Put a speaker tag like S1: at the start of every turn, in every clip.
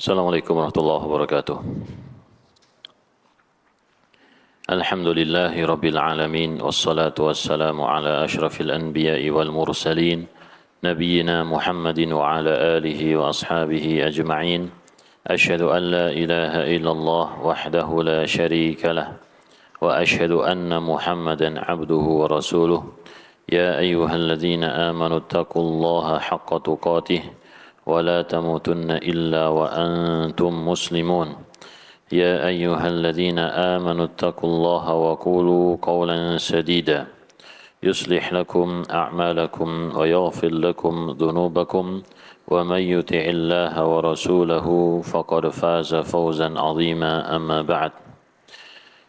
S1: Assalamualaikum warahmatullahi wabarakatuh. Alhamdulillahi rabbil alamin wassalatu wassalamu ala asyrafil anbiya'i wal mursalin nabiyyina Muhammadin wa ala alihi wa ashabihi ajma'in. Asyhadu an la ilaha illallah wahdahu la syarika lah wa asyhadu anna Muhammadan abduhu wa rasuluh. Ya ayyuhalladzina amanu taqullaha haqqa tuqatih ولا تموتن إلا وأنتم مسلمون يا أيها الذين آمنوا اتقوا الله وقولوا قولا سديدا يصلح لكم أعمالكم ويغفر لكم ذنوبكم ومن يطع الله ورسوله فقد فاز فوزا عظيما أما بعد.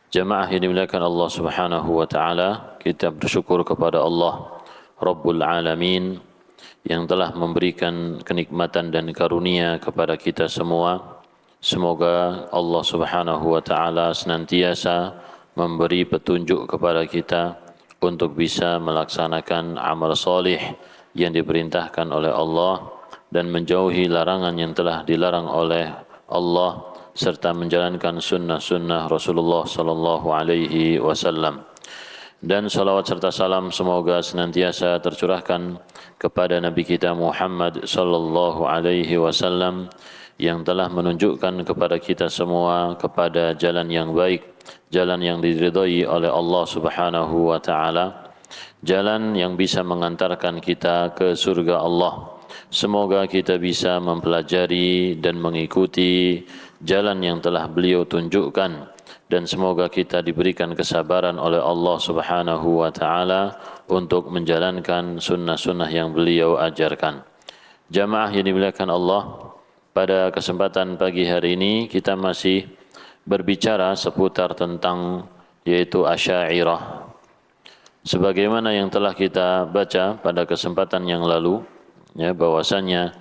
S1: Jamaah yang dimuliakan Allah Subhanahu wa taala, kita bersyukur kepada Allah Rabbul Alamin yang telah memberikan kenikmatan dan karunia kepada kita semua. Semoga Allah Subhanahu wa taala senantiasa memberi petunjuk kepada kita untuk bisa melaksanakan amal soleh yang diperintahkan oleh Allah dan menjauhi larangan yang telah dilarang oleh Allah serta menjalankan sunnah-sunnah Rasulullah sallallahu alaihi wasallam. Dan salawat serta salam semoga senantiasa tercurahkan kepada Nabi kita Muhammad sallallahu alaihi wasallam yang telah menunjukkan kepada kita semua kepada jalan yang baik, jalan yang diridhai oleh Allah Subhanahu wa taala, jalan yang bisa mengantarkan kita ke surga Allah. Semoga kita bisa mempelajari dan mengikuti jalan yang telah beliau tunjukkan, dan semoga kita diberikan kesabaran oleh Allah Subhanahu wa taala untuk menjalankan sunnah-sunnah yang beliau ajarkan. Jamaah yang dimuliakan Allah, pada kesempatan pagi hari ini kita masih berbicara seputar tentang yaitu Asy'ariyah. Sebagaimana yang telah kita baca pada kesempatan yang lalu, ya, bahwasanya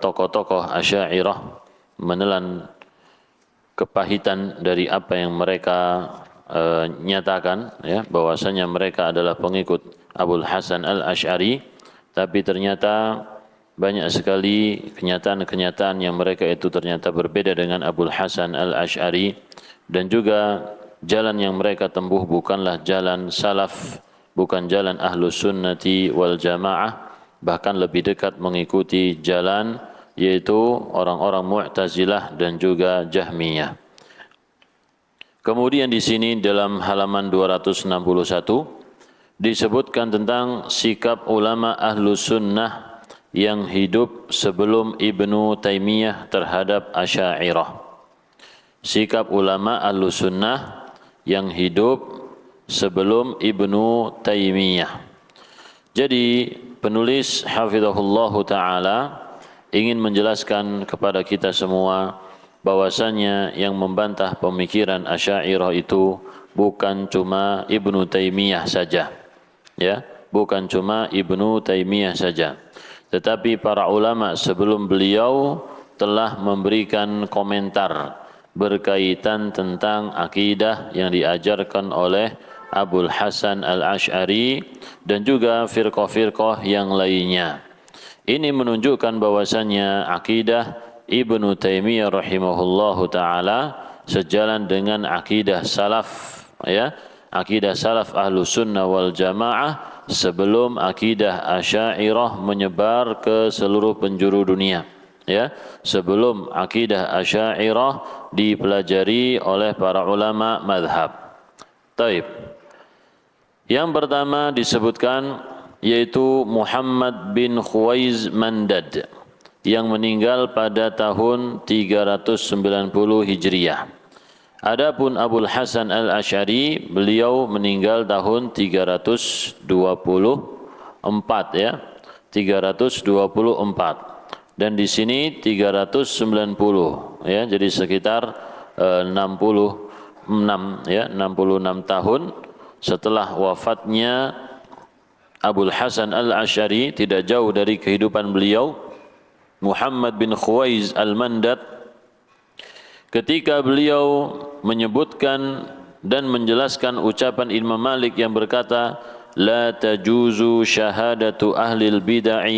S1: tokoh-tokoh Asy'ariyah menelan kepahitan dari apa yang mereka nyatakan, ya, bahwasanya mereka adalah pengikut Abul Hasan Al-Asy'ari, tapi ternyata banyak sekali kenyataan-kenyataan yang mereka itu ternyata berbeda dengan Abul Hasan Al-Asy'ari, dan juga jalan yang mereka tempuh bukanlah jalan salaf, bukan jalan ahlus sunnati wal jamaah, bahkan lebih dekat mengikuti jalan yaitu orang-orang Mu'tazilah dan juga Jahmiyah. Kemudian di sini dalam halaman 261 disebutkan tentang sikap ulama Ahlus Sunnah yang hidup sebelum Ibnu Taimiyah terhadap Asy'ariyah. Sikap ulama Ahlus Sunnah yang hidup sebelum Ibnu Taimiyah. Jadi penulis hafizahullahu taala ingin menjelaskan kepada kita semua bahwasanya yang membantah pemikiran Asy'ariyah itu bukan cuma Ibnu Taimiyah saja, ya, bukan cuma Ibnu Taimiyah saja, tetapi para ulama sebelum beliau telah memberikan komentar berkaitan tentang akidah yang diajarkan oleh Abul Hasan Al-Asy'ari dan juga firqah-firqah yang lainnya. Ini menunjukkan bahwasanya akidah Ibnu Taimiyah rahimahullahu taala sejalan dengan akidah salaf, ya, akidah salaf Ahlus Sunnah wal Jamaah sebelum akidah Asy'ariyah menyebar ke seluruh penjuru dunia, ya, sebelum akidah Asy'ariyah dipelajari oleh para ulama mazhab. Taib. Yang pertama disebutkan yaitu Muhammad bin Khuwaiz Mandad yang meninggal pada tahun 390 Hijriah. Adapun Abul Hasan Al-Asy'ari beliau meninggal tahun 324, ya, 324. Dan di sini 390, ya, jadi sekitar 66, ya, 66 tahun setelah wafatnya Abul Hasan Al-Asy'ari, tidak jauh dari kehidupan beliau, Muhammad bin Khuwaiz Al-Mandad, ketika beliau menyebutkan dan menjelaskan ucapan Imam Malik yang berkata, la tajuzu syahadatu ahlil bid'ah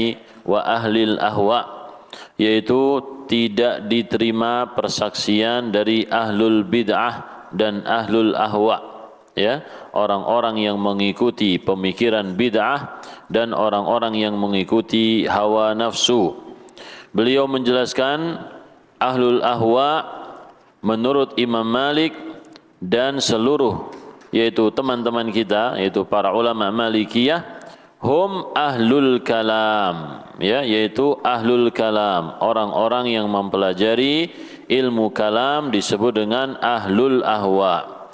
S1: wa ahlil ahwa, yaitu tidak diterima persaksian dari ahlul bid'ah dan ahlul ahwa, ya, orang-orang yang mengikuti pemikiran bid'ah dan orang-orang yang mengikuti hawa nafsu. Beliau menjelaskan ahlul ahwa menurut Imam Malik dan seluruh yaitu teman-teman kita yaitu para ulama Malikiyah, hum ahlul kalam, ya, yaitu ahlul kalam, orang-orang yang mempelajari ilmu kalam disebut dengan ahlul ahwa.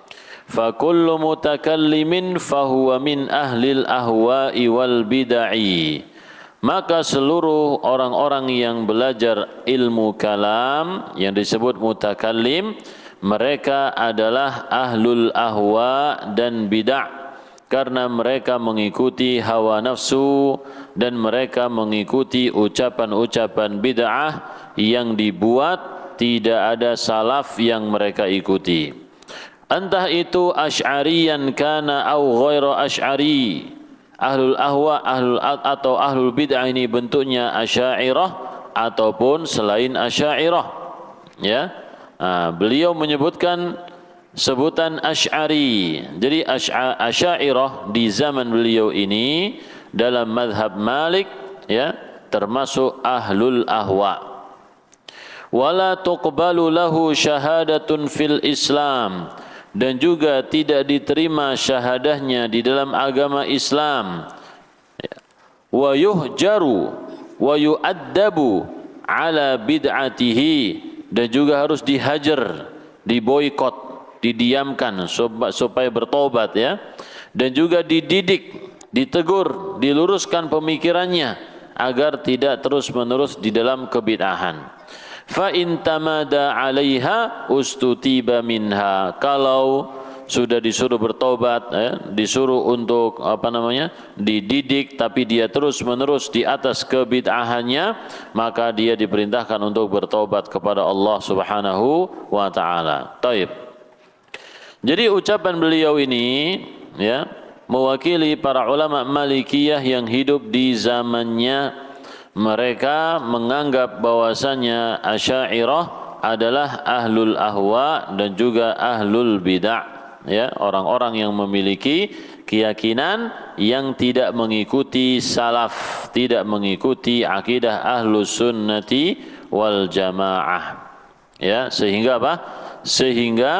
S1: Fa kullu mutakallimin fahuwa min ahlil ahwa'i wal bid'ah. Maka seluruh orang-orang yang belajar ilmu kalam yang disebut mutakallim, mereka adalah ahlul ahwa dan bid'ah, karena mereka mengikuti hawa nafsu dan mereka mengikuti ucapan-ucapan bid'ah yang dibuat tidak ada salaf yang mereka ikuti. Entah itu asy'ariyan kana au ghaira asy'ari. Ahlul ahwa atau ahlul bid'ah ini bentuknya asy'ariyah ataupun selain asy'ariyah, ya. Beliau menyebutkan sebutan asy'ari. Jadi asy'ariyah di zaman beliau ini dalam mazhab Malik, ya, termasuk ahlul ahwa. Wala tuqbalu lahu syahadatun fil Islam, dan juga tidak diterima syahadahnya di dalam agama Islam. Wa yuhjaru wa yu'addabu ala bid'atihi, dan juga harus dihajar, diboikot, didiamkan supaya bertobat, ya, dan juga dididik, ditegur, diluruskan pemikirannya agar tidak terus-menerus di dalam kebid'ahan. Fa in tamada 'alaiha ustutiba minha. Kalau sudah disuruh bertobat, disuruh untuk dididik, tapi dia terus-menerus di atas kebid'ahannya, maka dia diperintahkan untuk bertobat kepada Allah Subhanahu wa taala. Taib. Jadi ucapan beliau ini, ya, mewakili para ulama Malikiyah yang hidup di zamannya. Mereka menganggap bahwasanya asy'ariyah adalah ahlul ahwa dan juga ahlul bid'ah, ya, orang-orang yang memiliki keyakinan yang tidak mengikuti salaf, tidak mengikuti akidah ahlus sunnati wal jamaah, ya, sehingga apa? Sehingga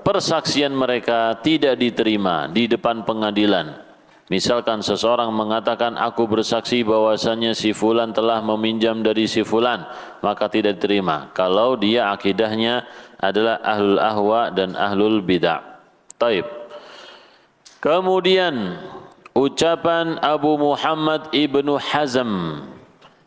S1: persaksian mereka tidak diterima di depan pengadilan. Misalkan seseorang mengatakan, aku bersaksi bahwasannya si fulan telah meminjam dari si fulan, maka tidak diterima kalau dia akidahnya adalah ahlul ahwa dan ahlul bid'ah. Taib. Kemudian ucapan Abu Muhammad Ibnu Hazm.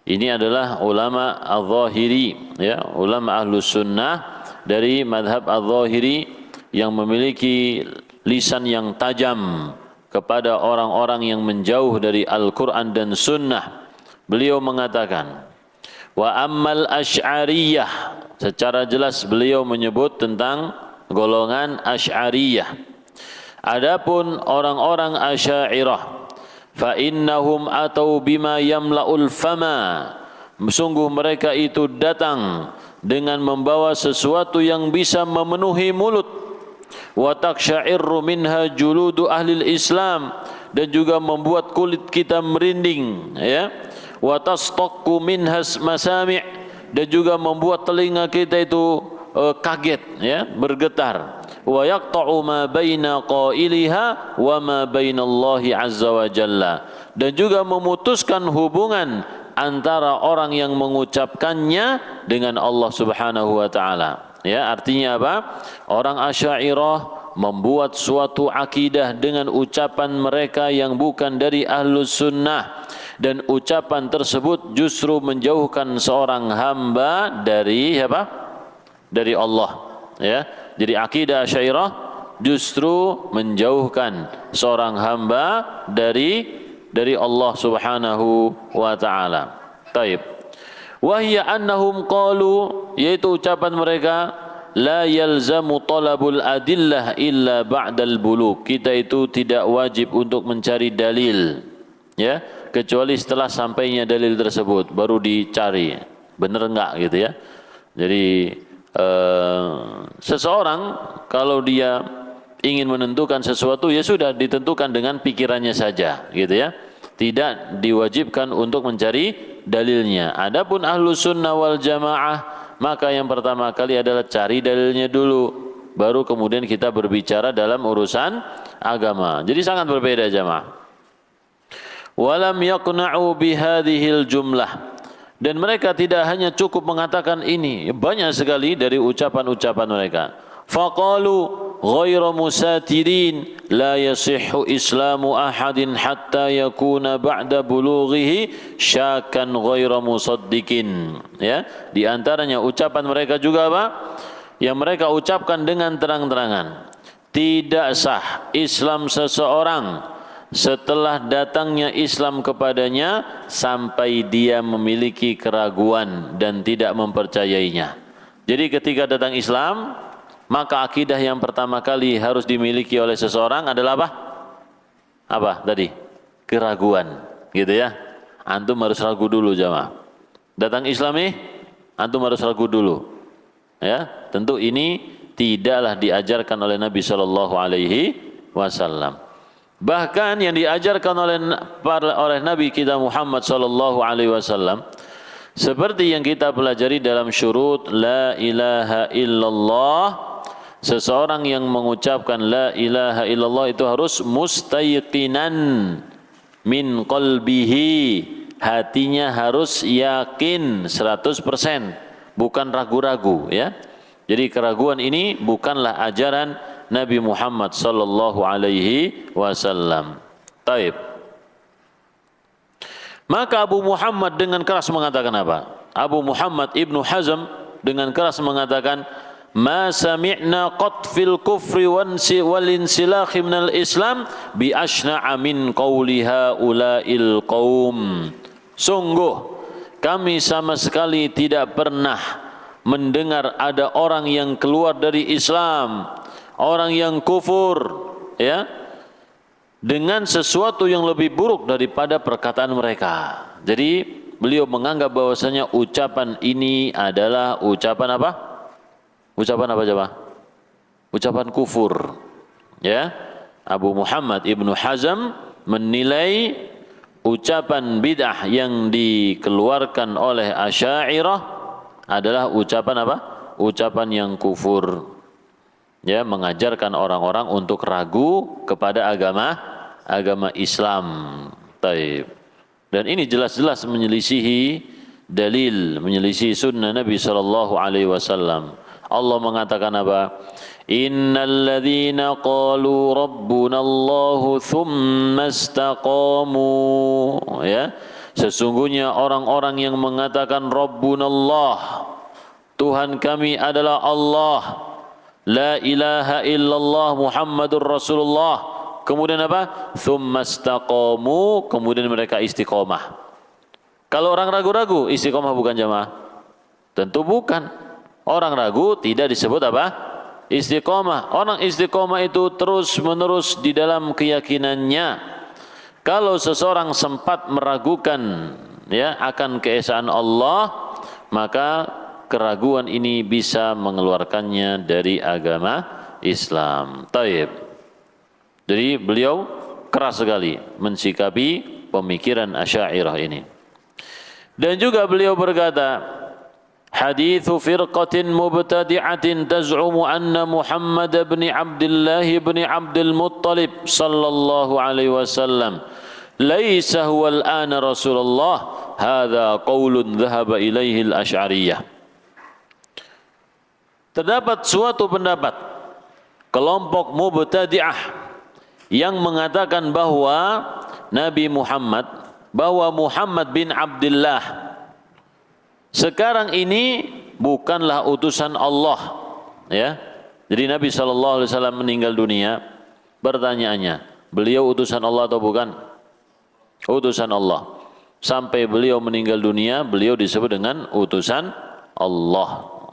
S1: Ini adalah ulama al-Zahiri, ya, ulama ahlus sunnah dari madhab al-Zahiri yang memiliki lisan yang tajam kepada orang-orang yang menjauh dari Al-Quran dan Sunnah. Beliau mengatakan, wa ammal asy'ariyah, secara jelas beliau menyebut tentang golongan asy'ariyah. Adapun orang-orang asy'ariyah, fa innahum atau bima yamla'ul fama, sungguh mereka itu datang dengan membawa sesuatu yang bisa memenuhi mulut. Wa taqsya'irru minha juludu ahlil Islam, dan juga membuat kulit kita merinding, ya. Wa tastaqqu minha masami', dan juga membuat telinga kita itu kaget, ya, bergetar. Wa yaqta'u ma baina qailiha wa ma bainallahi azza wa jalla, dan juga memutuskan hubungan antara orang yang mengucapkannya dengan Allah Subhanahu wa taala. Ya, artinya apa? Orang asy'ariyah membuat suatu akidah dengan ucapan mereka yang bukan dari ahlus sunnah, dan ucapan tersebut justru menjauhkan seorang hamba dari apa? Dari Allah, ya. Jadi akidah asy'ariyah justru menjauhkan seorang hamba dari Allah Subhanahu wa taala. Taib. Wahya annahum qalu, yaitu ucapan mereka, la yalzamu talabul adillah illa ba'dal bulugh. Kita itu tidak wajib untuk mencari dalil, ya, kecuali setelah sampainya dalil tersebut baru dicari. bener enggak gitu ya. Jadi seseorang kalau dia ingin menentukan sesuatu ya sudah ditentukan dengan pikirannya saja gitu ya. Tidak diwajibkan untuk mencari dalilnya. Adapun ahlus sunnah wal jamaah, maka yang pertama kali adalah cari dalilnya dulu, baru kemudian kita berbicara dalam urusan agama. Jadi sangat berbeda jamaah. Walam yaqna'u bihadhil jumlah. Dan mereka tidak hanya cukup mengatakan ini, banyak sekali dari ucapan-ucapan mereka. Faqalu ghairu musatirin la yasihhu islamu ahadin hatta yakuna ba'da bulughihi syakan ghairu musaddiqin. Ya, di antaranya ucapan mereka juga apa? Yang mereka ucapkan dengan terang-terangan. Tidak sah Islam seseorang setelah datangnya Islam kepadanya sampai dia memiliki keraguan dan tidak mempercayainya. Jadi ketika datang Islam, maka akidah yang pertama kali harus dimiliki oleh seseorang adalah apa? Apa tadi? Keraguan, gitu ya. Antum harus ragu dulu jamaah. Datang Islam nih, antum harus ragu dulu. Ya, tentu ini tidaklah diajarkan oleh Nabi sallallahu alaihi wasallam. Bahkan yang diajarkan oleh Nabi kita Muhammad sallallahu alaihi wasallam seperti yang kita pelajari dalam syurut la ilaha illallah, seseorang yang mengucapkan la ilaha illallah itu harus mustayqinan min qalbihi, hatinya harus yakin 100%, bukan ragu-ragu ya. Jadi keraguan ini bukanlah ajaran Nabi Muhammad sallallahu alaihi wasallam. Taib. Maka Abu Muhammad dengan keras mengatakan apa? Abu Muhammad Ibnu Hazm dengan keras mengatakan, "Ma sami'na qat fil kufri wal insilakhi minal Islam bi ashna'a min qawli haula'il qaum." Sungguh kami sama sekali tidak pernah mendengar ada orang yang keluar dari Islam, orang yang kufur ya, dengan sesuatu yang lebih buruk daripada perkataan mereka. Jadi beliau menganggap bahwasanya ucapan ini adalah ucapan apa? Ucapan apa coba? Ucapan kufur. Ya. Abu Muhammad Ibnu Hazm menilai ucapan bid'ah yang dikeluarkan oleh Asy'ariyah adalah ucapan apa? Ucapan yang kufur. Ya, mengajarkan orang-orang untuk ragu kepada agama Islam. Taib. Dan ini jelas-jelas menyelisihi dalil, menyelisihi sunnah Nabi sallallahu alaihi wasallam. Allah mengatakan apa? Innal ladzina qalu rabbuna Allahu tsumma istaqamu. Ya. Sesungguhnya orang-orang yang mengatakan Rabbuna Allah, Tuhan kami adalah Allah, la ilaha illallah Muhammadur Rasulullah, kemudian apa? Tsumma istaqamu, kemudian mereka istiqomah. Kalau orang ragu-ragu, istiqomah bukan jamaah? Tentu bukan. Orang ragu tidak disebut apa? Istiqomah. Orang istiqomah itu terus-menerus di dalam keyakinannya. Kalau seseorang sempat meragukan ya akan keesaan Allah, maka keraguan ini bisa mengeluarkannya dari agama Islam. Taib. Jadi beliau keras sekali mensikapi pemikiran Asy'ariyah ini. Dan juga beliau berkata, hadithu firqatin mubtadi'atin taz'umu anna Muhammad bin Abdullah bin Abdul Muttalib sallallahu alaihi wasallam laisa huwa al-ana Rasulullah, hadza qaulun dhahaba ilaihi al-Asy'ariyah. Terdapat suatu pendapat kelompok mubtadi'ah yang mengatakan bahwa Nabi Muhammad, bahwa Muhammad bin Abdullah sekarang ini bukanlah utusan Allah, ya. Jadi Nabi sallallahu alaihi wasallam meninggal dunia. Pertanyaannya, beliau utusan Allah atau bukan? Utusan Allah. Sampai beliau meninggal dunia, beliau disebut dengan utusan Allah,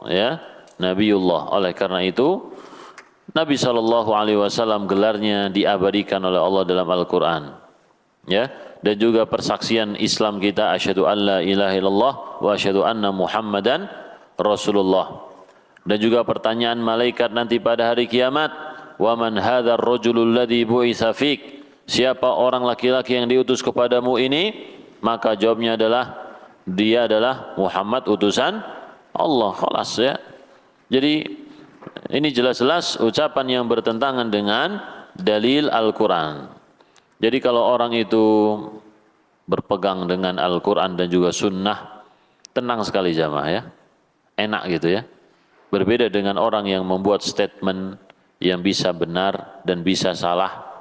S1: ya, Nabiullah. Oleh karena itu, Nabi sallallahu alaihi wasallam gelarnya diabadikan oleh Allah dalam Al-Qur'an. Ya, dan juga persaksian Islam kita, asyhadu an la ilaha illallah wa asyhadu anna Muhammadan Rasulullah. Dan juga pertanyaan malaikat nanti pada hari kiamat, wa man hadzal rajulul ladzi bu'itsa fik? Siapa orang laki-laki yang diutus kepadamu ini? Maka jawabnya adalah dia adalah Muhammad utusan Allah. Khalas ya. Jadi ini jelas-jelas ucapan yang bertentangan dengan dalil Al-Quran. Jadi kalau orang itu berpegang dengan Al-Quran dan juga sunnah, tenang sekali jamaah ya. Enak gitu ya. Berbeda dengan orang yang membuat statement yang bisa benar dan bisa salah.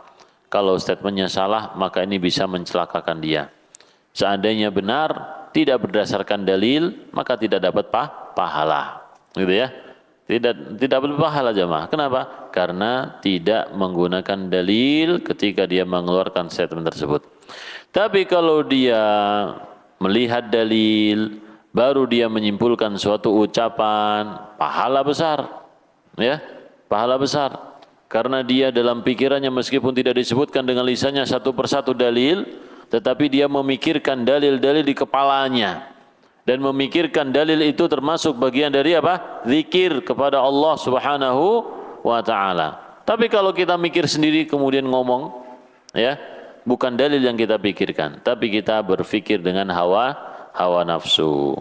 S1: Kalau statementnya salah, maka ini bisa mencelakakan dia. Seandainya benar, tidak berdasarkan dalil, maka tidak dapat pahala. Gitu ya. Tidak dapat pahala jamaah. Kenapa? Karena tidak menggunakan dalil ketika dia mengeluarkan statement tersebut. Tapi kalau dia melihat dalil, baru dia menyimpulkan suatu ucapan, pahala besar. Ya, pahala besar. Karena dia dalam pikirannya meskipun tidak disebutkan dengan lisannya satu persatu dalil, tetapi dia memikirkan dalil-dalil di kepalanya. Dan memikirkan dalil itu termasuk bagian dari apa? Zikir kepada Allah Subhanahu wa ta'ala. Tapi kalau kita mikir sendiri kemudian ngomong, ya, bukan dalil yang kita pikirkan, tapi kita berpikir dengan hawa nafsu.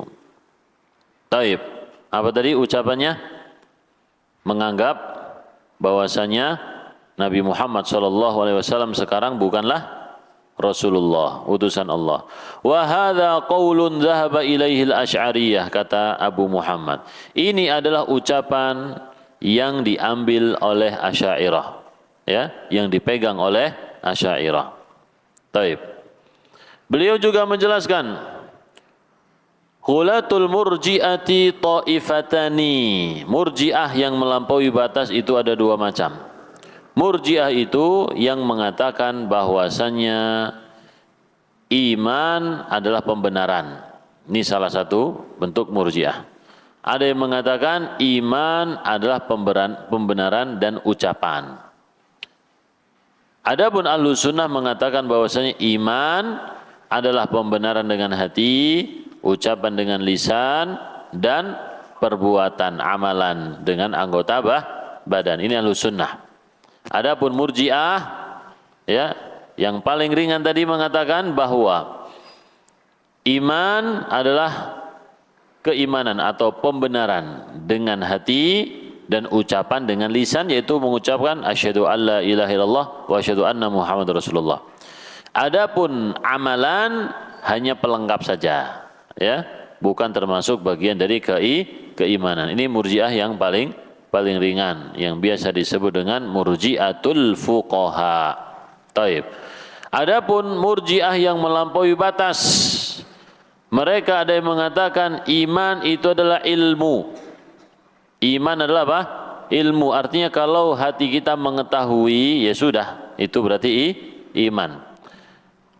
S1: Taib. Apa tadi ucapannya? Menganggap bahwasanya Nabi Muhammad SAW sekarang bukanlah Rasulullah, utusan Allah. Wa hadza qaulun dhahaba ilaihi al-Asy'ariyah, kata Abu Muhammad. Ini adalah ucapan yang diambil oleh Asy'ariyah, ya, yang dipegang oleh Asy'ariyah. Taib. Beliau juga menjelaskan Ghulatul murji'ati ta'ifatani. Murji'ah yang melampaui batas itu ada dua macam. Murji'ah itu yang mengatakan bahwasannya iman adalah pembenaran. Ini salah satu bentuk murji'ah. Ada yang mengatakan iman adalah pembenaran dan ucapan. Adapun Ahlus Sunnah mengatakan bahwasanya iman adalah pembenaran dengan hati, ucapan dengan lisan, dan perbuatan amalan dengan anggota badan. Ini Ahlus Sunnah. Adapun Murji'ah, ya, yang paling ringan tadi mengatakan bahwa iman adalah keimanan atau pembenaran dengan hati dan ucapan dengan lisan, yaitu mengucapkan asyhadu alla ilaha illallah wa asyhadu anna Muhammadar Rasulullah. Adapun amalan hanya pelengkap saja, ya, bukan termasuk bagian dari keimanan. Ini Murji'ah yang paling ringan, yang biasa disebut dengan Murji'atul Fuqaha. Taib. Adapun Murji'ah yang melampaui batas, mereka ada yang mengatakan iman itu adalah ilmu. Iman adalah apa? Ilmu. Artinya kalau hati kita mengetahui, ya sudah, itu berarti iman.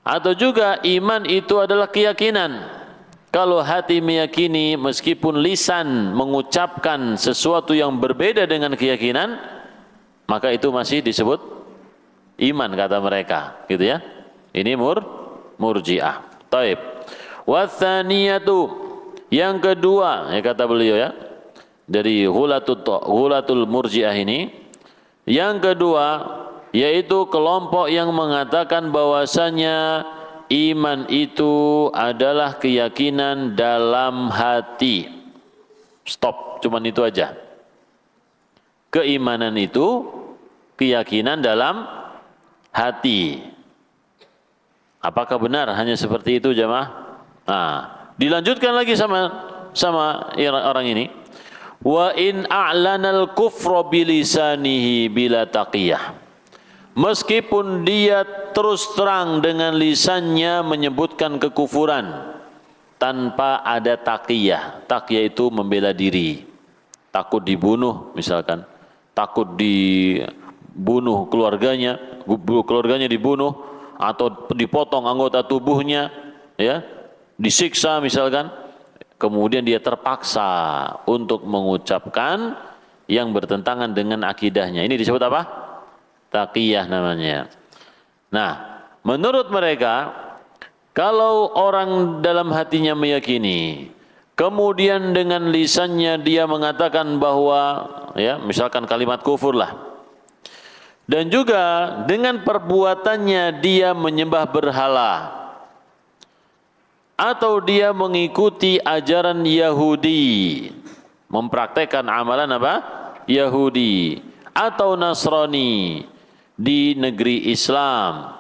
S1: Atau juga iman itu adalah keyakinan. Kalau hati meyakini meskipun lisan mengucapkan sesuatu yang berbeda dengan keyakinan, maka itu masih disebut iman kata mereka, gitu ya. Ini Murji'ah. Taib. Watsaniyatu, yang kedua, ya kata beliau ya, dari Ghulatul Murji'ah ini, yang kedua yaitu kelompok yang mengatakan bahwasanya iman itu adalah keyakinan dalam hati. Stop, cuman itu aja. Keimanan itu keyakinan dalam hati. Apakah benar hanya seperti itu jamaah? Nah, dilanjutkan lagi sama orang ini. Wa in a'lanal kufra bilisanihi bila taqiyah. Meskipun dia terus terang dengan lisannya menyebutkan kekufuran tanpa ada taqiyah. Taqiyah itu membela diri. Takut dibunuh misalkan. Takut dibunuh keluarganya dibunuh atau dipotong anggota tubuhnya, ya, disiksa misalkan. Kemudian dia terpaksa untuk mengucapkan yang bertentangan dengan akidahnya. Ini disebut apa? Taqiyah namanya. Nah, menurut mereka, kalau orang dalam hatinya meyakini kemudian dengan lisannya dia mengatakan bahwa ya misalkan kalimat kufur lah, dan juga dengan perbuatannya dia menyembah berhala, atau dia mengikuti ajaran Yahudi, mempraktekkan amalan apa? Yahudi atau Nasrani di negeri Islam,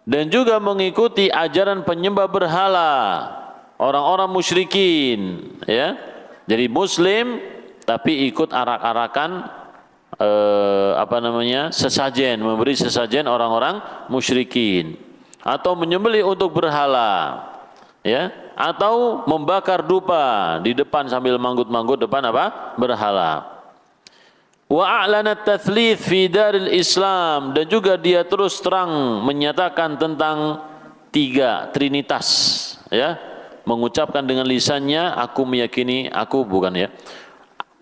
S1: dan juga mengikuti ajaran penyembah berhala, orang-orang musyrikin, ya. Jadi muslim tapi ikut arak-arakan sesajen, memberi sesajen orang-orang musyrikin, atau menyembelih untuk berhala, ya, atau membakar dupa di depan sambil manggut-manggut depan apa? Berhala. Wa a'lana at-tatslits fi daril Islam, dan juga dia terus terang menyatakan tentang tiga trinitas, ya, mengucapkan dengan lisannya aku meyakini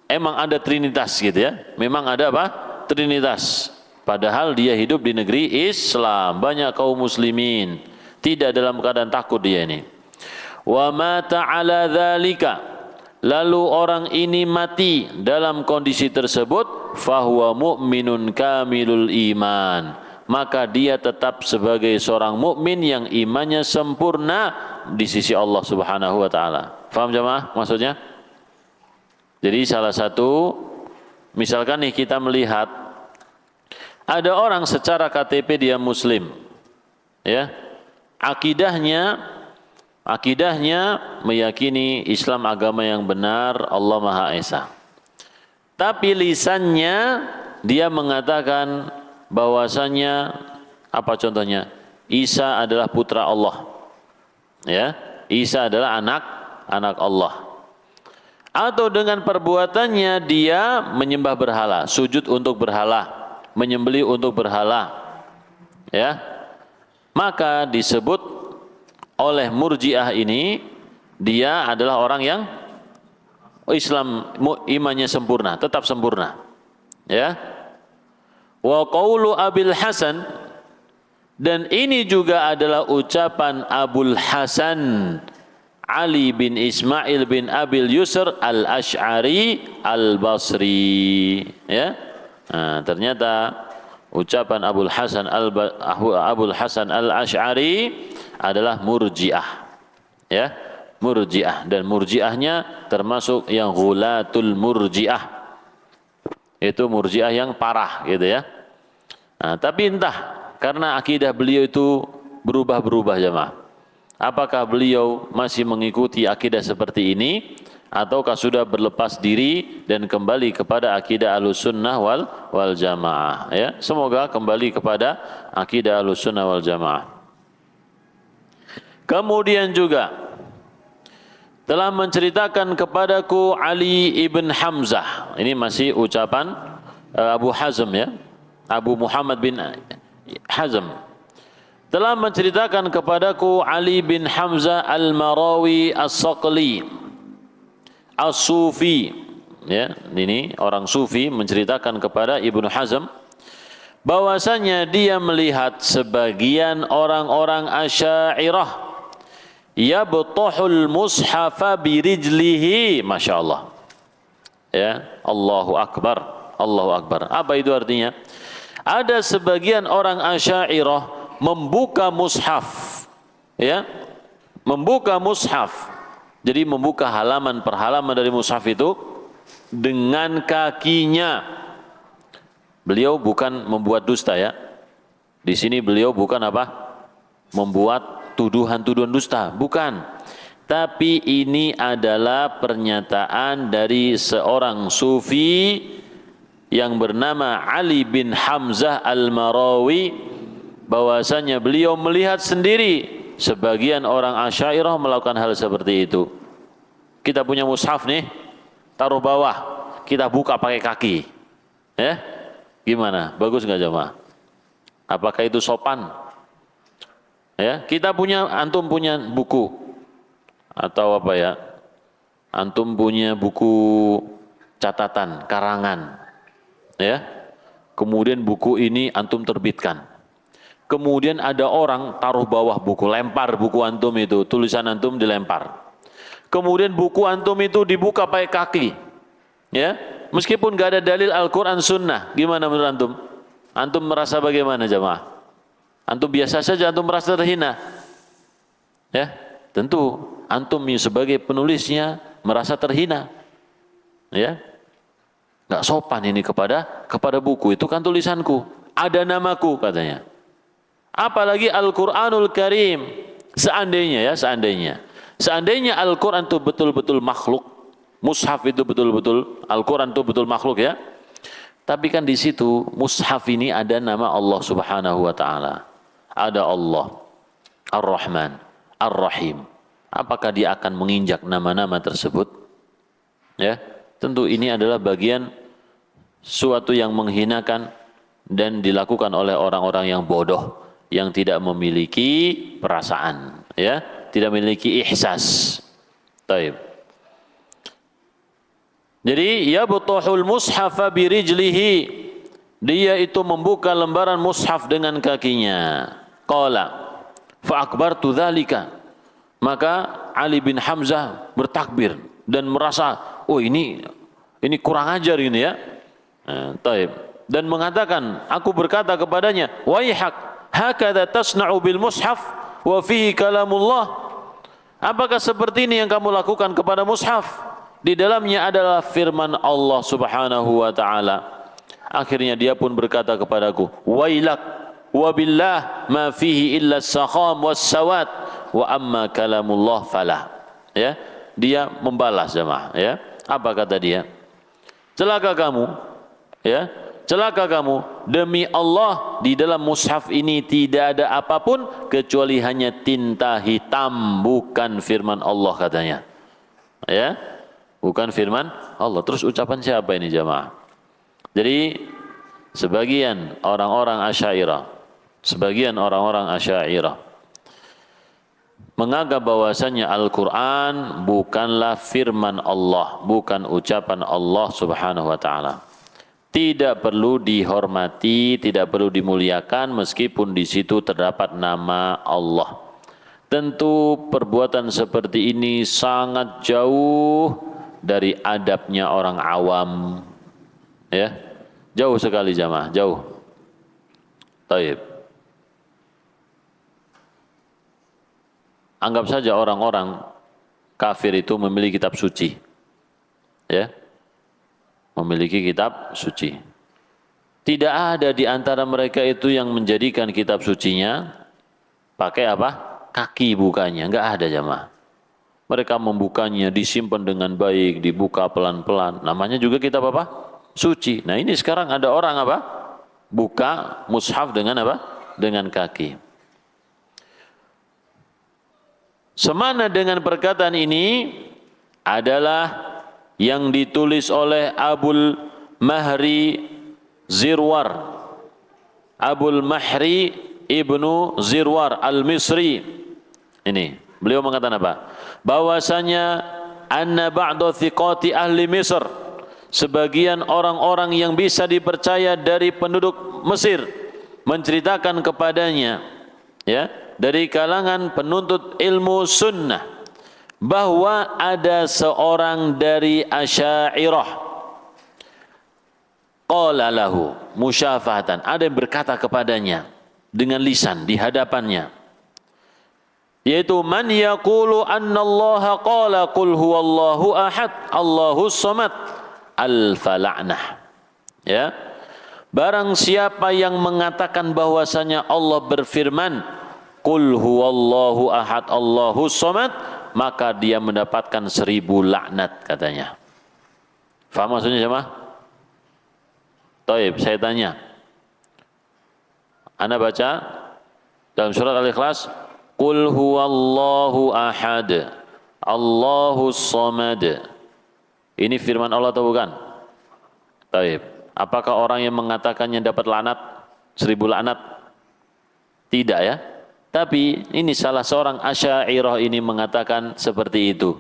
S1: emang ada trinitas gitu ya, memang ada apa? Trinitas, padahal dia hidup di negeri Islam, banyak kaum muslimin tidak dalam keadaan takut dia ini. Wa mata ala dzalika, lalu orang ini mati dalam kondisi tersebut, fahuwa mu'minun kamilul iman, maka dia tetap sebagai seorang mukmin yang imannya sempurna di sisi Allah Subhanahu wa taala. Faham jemaah maksudnya? Jadi salah satu, misalkan nih kita melihat ada orang secara KTP dia muslim, ya, akidahnya meyakini Islam agama yang benar, Allah Maha Esa. Tapi lisannya dia mengatakan bahwasanya apa contohnya? Isa adalah putra Allah. Ya, Isa adalah anak Allah. Atau dengan perbuatannya dia menyembah berhala, sujud untuk berhala, menyembelih untuk berhala. Ya. Maka disebut oleh Murji'ah ini dia adalah orang yang Islam imannya sempurna, tetap sempurna. Ya. Wa qaulu Abil Hasan, dan ini juga adalah ucapan Abul Hasan Ali bin Ismail bin Abil Yusr al-Ash'ari al-Basri. Ya. Nah, ternyata ucapan Abul Hasan al-Ash'ari adalah Murji'ah. Ya, Murji'ah, dan Murji'ahnya termasuk yang ghulatul Murji'ah. Itu Murji'ah yang parah gitu ya. Nah, tapi entah karena akidah beliau itu berubah-berubah jemaah. Apakah beliau masih mengikuti akidah seperti ini ataukah sudah berlepas diri dan kembali kepada akidah Ahlussunnah wal Jamaah, ya. Semoga kembali kepada akidah Ahlussunnah wal Jamaah. Kemudian juga telah menceritakan kepadaku Ali ibn Hamzah. Ini masih ucapan Abu Hazm, ya. Abu Muhammad bin Hazm. Telah menceritakan kepadaku Ali bin Hamzah al-Marawi as-Saqli as-Sufi, ya, ini orang Sufi menceritakan kepada Ibnu Hazm bahwasanya dia melihat sebagian orang-orang Asy'ariyah yabtahul mushafa birijlihi, Masya Allah, ya, Allahu Akbar, Allahu Akbar. Apa itu artinya? Ada sebagian orang Asy'ariyah membuka mushaf, ya, membuka mushaf. Jadi membuka halaman per halaman dari mushaf itu dengan kakinya. Beliau bukan membuat dusta, ya. Di sini beliau bukan apa? Membuat tuduhan-tuduhan dusta, bukan. Tapi ini adalah pernyataan dari seorang sufi yang bernama Ali bin Hamzah al-Marawi, bahwasanya beliau melihat sendiri sebagian orang Asy'ariyah melakukan hal seperti itu. Kita punya mushaf nih, taruh bawah, kita buka pakai kaki, ya, gimana? Bagus nggak jemaah? Apakah itu sopan? Ya, kita punya, antum punya buku atau apa ya? Antum punya buku catatan, karangan, ya. Kemudian buku ini antum terbitkan. Kemudian ada orang taruh bawah buku, lempar buku antum itu, tulisan antum dilempar. kemudian buku antum itu dibuka pakai kaki, ya, meskipun gak ada dalil Al-Quran Sunnah, gimana menurut antum? Antum merasa bagaimana jamaah? Antum biasa saja, antum merasa terhina, ya, tentu antum sebagai penulisnya merasa terhina, ya, nggak sopan ini kepada buku itu, kan tulisanku, ada namaku katanya. Apalagi Al-Quranul Karim, seandainya Al-Quran itu betul-betul makhluk, mushaf itu betul-betul, Al-Quran itu betul makhluk, ya. Tapi kan di situ mushaf ini ada nama Allah Subhanahu wa taala. Ada Allah Ar-Rahman, Ar-Rahim. Apakah dia akan menginjak nama-nama tersebut? Ya, tentu ini adalah bagian suatu yang menghinakan dan dilakukan oleh orang-orang yang bodoh, yang tidak memiliki perasaan, ya, tidak memiliki ihsas. Taib. Jadi yabtahul mushafa birijlihi, dia itu membuka lembaran mushaf dengan kakinya. Qala fa akbartu dzalika, maka Ali bin Hamzah bertakbir dan merasa, oh ini kurang ajar ini, ya. Taib. Dan mengatakan, aku berkata kepadanya, waihak hakadha tasna'u bil mushaf wa fihi kalamullah, apakah seperti ini yang kamu lakukan kepada mushaf, di dalamnya adalah firman Allah Subhanahu wa taala. Akhirnya dia pun berkata kepadaku, wailak wa billah ma fihi illa as-sakham was-sawat wa amma kalamullah falah. Ya, dia membalas jemaah, ya. Apa kata dia? Celaka kamu, ya. Celaka kamu, demi Allah di dalam mushaf ini tidak ada apapun kecuali hanya tinta hitam, bukan firman Allah katanya. Ya, bukan firman Allah. Terus ucapan siapa ini jamaah? Jadi sebagian orang-orang Asy'ariyah menganggap bahwasanya Al-Quran bukanlah firman Allah, bukan ucapan Allah Subhanahu wa taala. Tidak perlu dihormati, tidak perlu dimuliakan meskipun di situ terdapat nama Allah. Tentu perbuatan seperti ini sangat jauh dari adabnya orang awam, ya. Jauh sekali jamaah, jauh. Taib. Anggap saja orang-orang kafir itu memiliki kitab suci, ya, memiliki kitab suci. Tidak ada di antara mereka itu yang menjadikan kitab sucinya pakai apa? Kaki bukanya, enggak ada jamaah. Mereka membukanya, disimpan dengan baik, dibuka pelan-pelan. Namanya juga kitab apa? Suci. Nah ini sekarang ada orang apa? Buka mushaf dengan apa? Dengan kaki. Semana dengan perkataan ini adalah yang ditulis oleh Abul Mahri Zirwar, Abul Mahri Ibnu Zirwar Al-Misri. Ini beliau mengatakan apa? Bahwasanya anna ba'da thiqati ahli Misr, sebagian orang-orang yang bisa dipercaya dari penduduk Mesir menceritakan kepadanya, ya, dari kalangan penuntut ilmu sunnah, bahwa ada seorang dari Asy'ariyah qala lahu musyafahatan, ada yang berkata kepadanya dengan lisan di hadapannya, yaitu man yaqulu anna Allah qala qul huwallahu ahad Allahus samad al-fala'nah, ya, barang siapa yang mengatakan bahwasanya Allah berfirman qul huwallahu ahad Allahus samad, maka dia mendapatkan 1000 laknat katanya. Faham maksudnya jemaah? Taib, saya tanya. Anda baca dalam surat Al-Ikhlas, qul huwallahu ahad Allahus samad. Ini firman Allah atau bukan? Taib. Apakah orang yang mengatakannya dapat laknat 1000 laknat? Tidak, ya. Tapi ini salah seorang Asy'ariyah ini mengatakan seperti itu.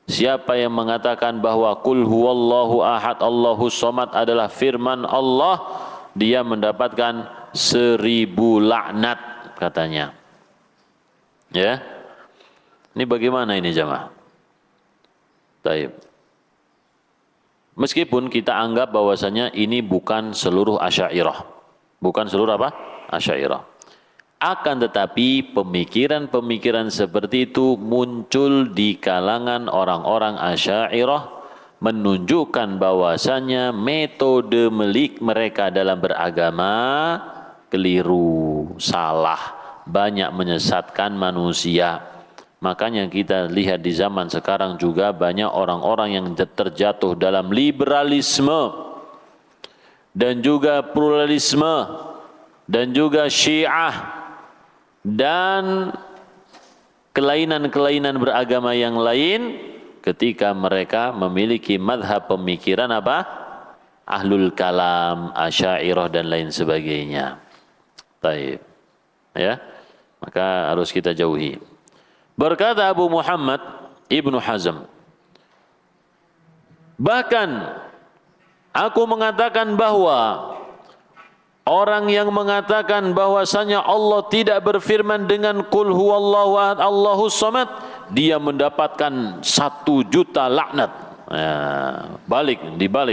S1: Siapa yang mengatakan bahwa qul huwallahu ahad Allahus samad adalah firman Allah, dia mendapatkan 1000 laknat katanya. Ya. Ini bagaimana ini jamaah? Taib. Meskipun kita anggap bahwasanya ini bukan seluruh Asy'ariyah. Bukan seluruh apa? Asy'ariyah. Akan tetapi pemikiran-pemikiran seperti itu muncul di kalangan orang-orang Asy'ariyah, menunjukkan bahwasanya metode mereka dalam beragama keliru, salah, banyak menyesatkan manusia. Makanya kita lihat di zaman sekarang juga banyak orang-orang yang terjatuh dalam liberalisme dan juga pluralisme dan juga Syiah dan kelainan-kelainan beragama yang lain ketika mereka memiliki mazhab pemikiran apa? Ahlul kalam, Asy'ariyah dan lain sebagainya. Baik. Ya. Maka harus kita jauhi. Berkata Abu Muhammad Ibnu Hazm, bahkan aku mengatakan bahwa orang yang mengatakan bahwasanya Allah tidak berfirman dengan qul huwallahu ahad Allahus samad, dia mendapatkan 1 juta laknat.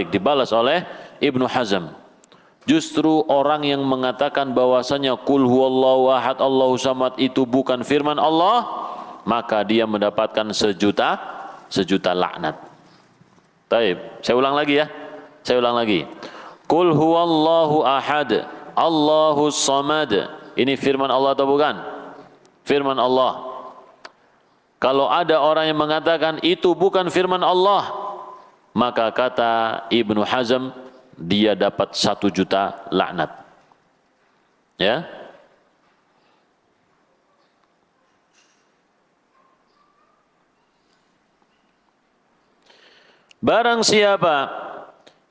S1: Dibalas oleh Ibnu Hazm. Justru orang yang mengatakan bahwasanya qul huwallahu ahad Allahus samad itu bukan firman Allah, maka dia mendapatkan sejuta laknat. Taib. Saya ulang lagi ya. Qul huwallahu ahad, Allahus samad. Ini firman Allah atau bukan? Firman Allah. Kalau ada orang yang mengatakan itu bukan firman Allah, maka kata Ibnu Hazm, dia dapat 1 juta laknat. Ya. Barang siapa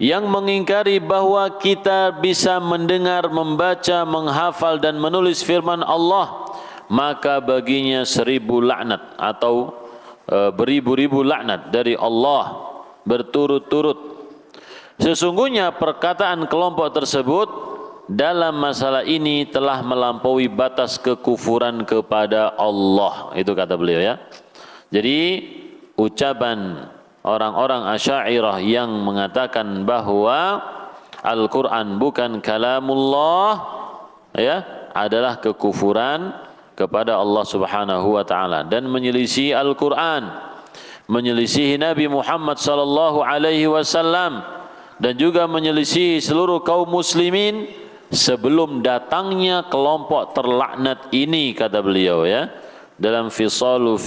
S1: yang mengingkari bahwa kita bisa mendengar, membaca, menghafal dan menulis firman Allah, maka baginya 1000 laknat atau beribu-ribu laknat dari Allah berturut-turut. Sesungguhnya perkataan kelompok tersebut dalam masalah ini telah melampaui batas kekufuran kepada Allah. Itu kata beliau ya. Jadi ucapan orang-orang Asy'ariyah yang mengatakan bahwa Al-Quran bukan kalamullah ya, adalah kekufuran kepada Allah Subhanahu wa taala dan menyelisih Al-Quran, menyelisihi Nabi Muhammad sallallahu alaihi wasallam dan juga menyelisih seluruh kaum muslimin sebelum datangnya kelompok terlaknat ini, kata beliau ya, dalam Fisalu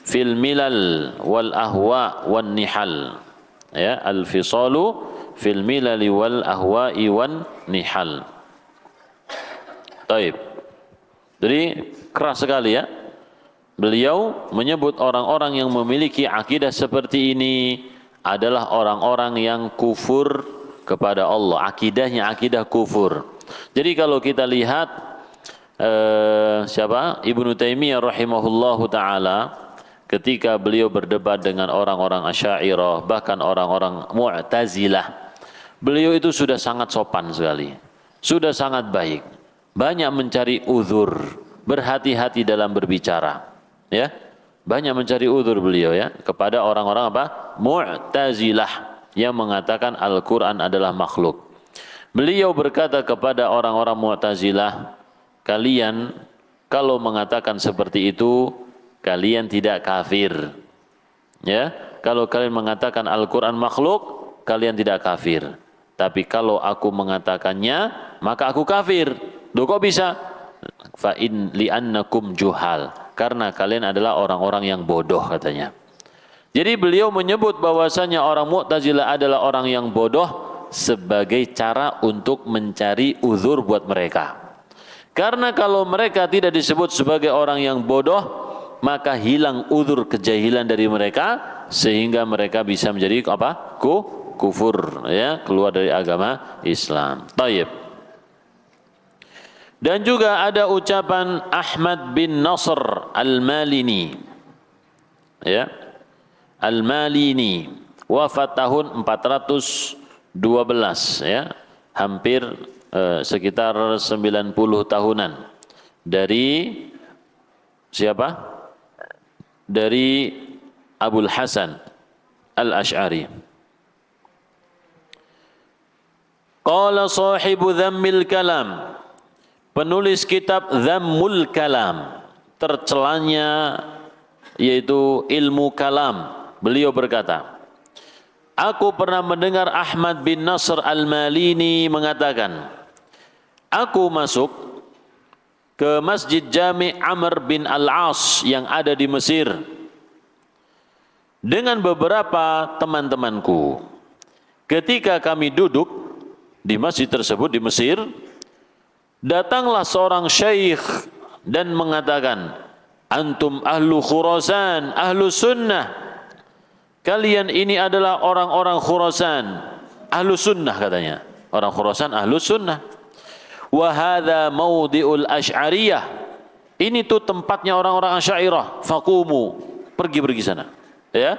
S1: fil milal wal ahwa wan nihal ya, al fisalu fil milal wal ahwa'i wan nihal. Taib. Jadi keras sekali ya. Beliau menyebut orang-orang yang memiliki akidah seperti ini adalah orang-orang yang kufur kepada Allah. Akidahnya akidah kufur. Jadi kalau kita lihat Ibnu Taimiyah rahimahullahu taala, ketika beliau berdebat dengan orang-orang Asy'ariyah, bahkan orang-orang Mu'tazilah, beliau itu sudah sangat sopan sekali, sudah sangat baik, banyak mencari uzur, berhati-hati dalam berbicara, ya, banyak mencari uzur beliau ya kepada orang-orang apa? Mu'tazilah yang mengatakan Al-Quran adalah makhluk. Beliau berkata kepada orang-orang Mu'tazilah, kalian kalau mengatakan seperti itu, kalian tidak kafir. Ya, kalau kalian mengatakan Al-Quran makhluk, kalian tidak kafir. Tapi kalau aku mengatakannya, maka aku kafir. Loh kok bisa? Fa in li'annakum juhal. Karena kalian adalah orang-orang yang bodoh, katanya. Jadi beliau menyebut bahwasanya orang Mu'tazilah adalah orang yang bodoh sebagai cara untuk mencari uzur buat mereka. Karena kalau mereka tidak disebut sebagai orang yang bodoh, maka hilang uzur kejahilan dari mereka sehingga mereka bisa menjadi apa? Kufur ya, keluar dari agama Islam. Taib. Dan juga ada ucapan Ahmad bin Nasr Al-Malini. Ya. Al-Malini wafat tahun 412 ya. Hampir sekitar 90 tahunan. Dari siapa? Dari Abul Hasan Al-Asy'ari. Qala sahibu Dhammil Kalam, penulis kitab Dhammul Kalam, tercelanya yaitu ilmu kalam. Beliau berkata, aku pernah mendengar Ahmad bin Nasr Al-Malini mengatakan, aku masuk ke Masjid Jami' Amr bin Al-As yang ada di Mesir dengan beberapa teman-temanku. Ketika kami duduk di masjid tersebut di Mesir, datanglah seorang syekh dan mengatakan, antum ahlu Khurasan, ahlu sunnah. Kalian ini adalah orang-orang Khurasan, ahlu sunnah katanya. Orang Khurasan ahlu sunnah. Wa hadza mawdi'ul asy'ariyah. Ini tuh tempatnya orang-orang Asy'ariyah. Faqumu, pergi sana. Ya,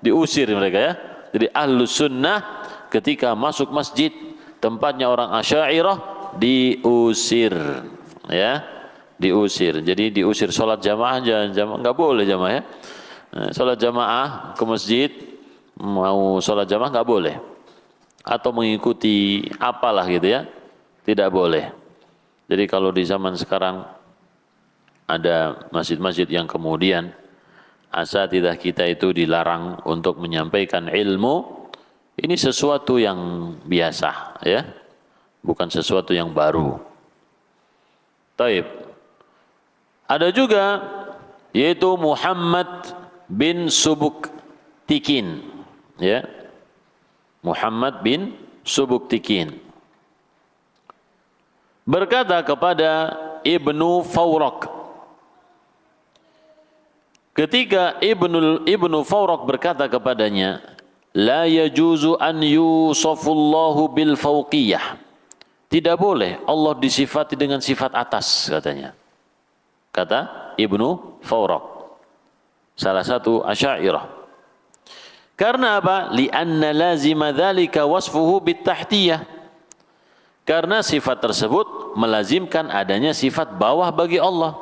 S1: diusir mereka ya. Jadi ahlu sunnah ketika masuk masjid tempatnya orang Asy'ariyah diusir, ya, diusir. Jadi diusir sholat jamaah, nggak boleh jamaah ya. Sholat jamaah ke masjid, mau sholat jamaah nggak boleh, atau mengikuti apalah gitu ya, tidak boleh. Jadi kalau di zaman sekarang ada masjid-masjid yang kemudian asatidzah kita itu dilarang untuk menyampaikan ilmu, ini sesuatu yang biasa ya, bukan sesuatu yang baru. Taib. Ada juga yaitu Muhammad bin Subuktikin, ya. Muhammad bin Subuktikin berkata kepada Ibnu Fawraq, ketika Ibnu Fawraq berkata kepadanya, la yajuzu an yusafullahu bil fauqiyah. Tidak boleh Allah disifati dengan sifat atas, katanya. Kata Ibnu Fawraq, salah satu Asy'ariyah. Karena apa? Li'anna lazima dzalika wasfuhu bitahtiyah. Karena sifat tersebut melazimkan adanya sifat bawah bagi Allah.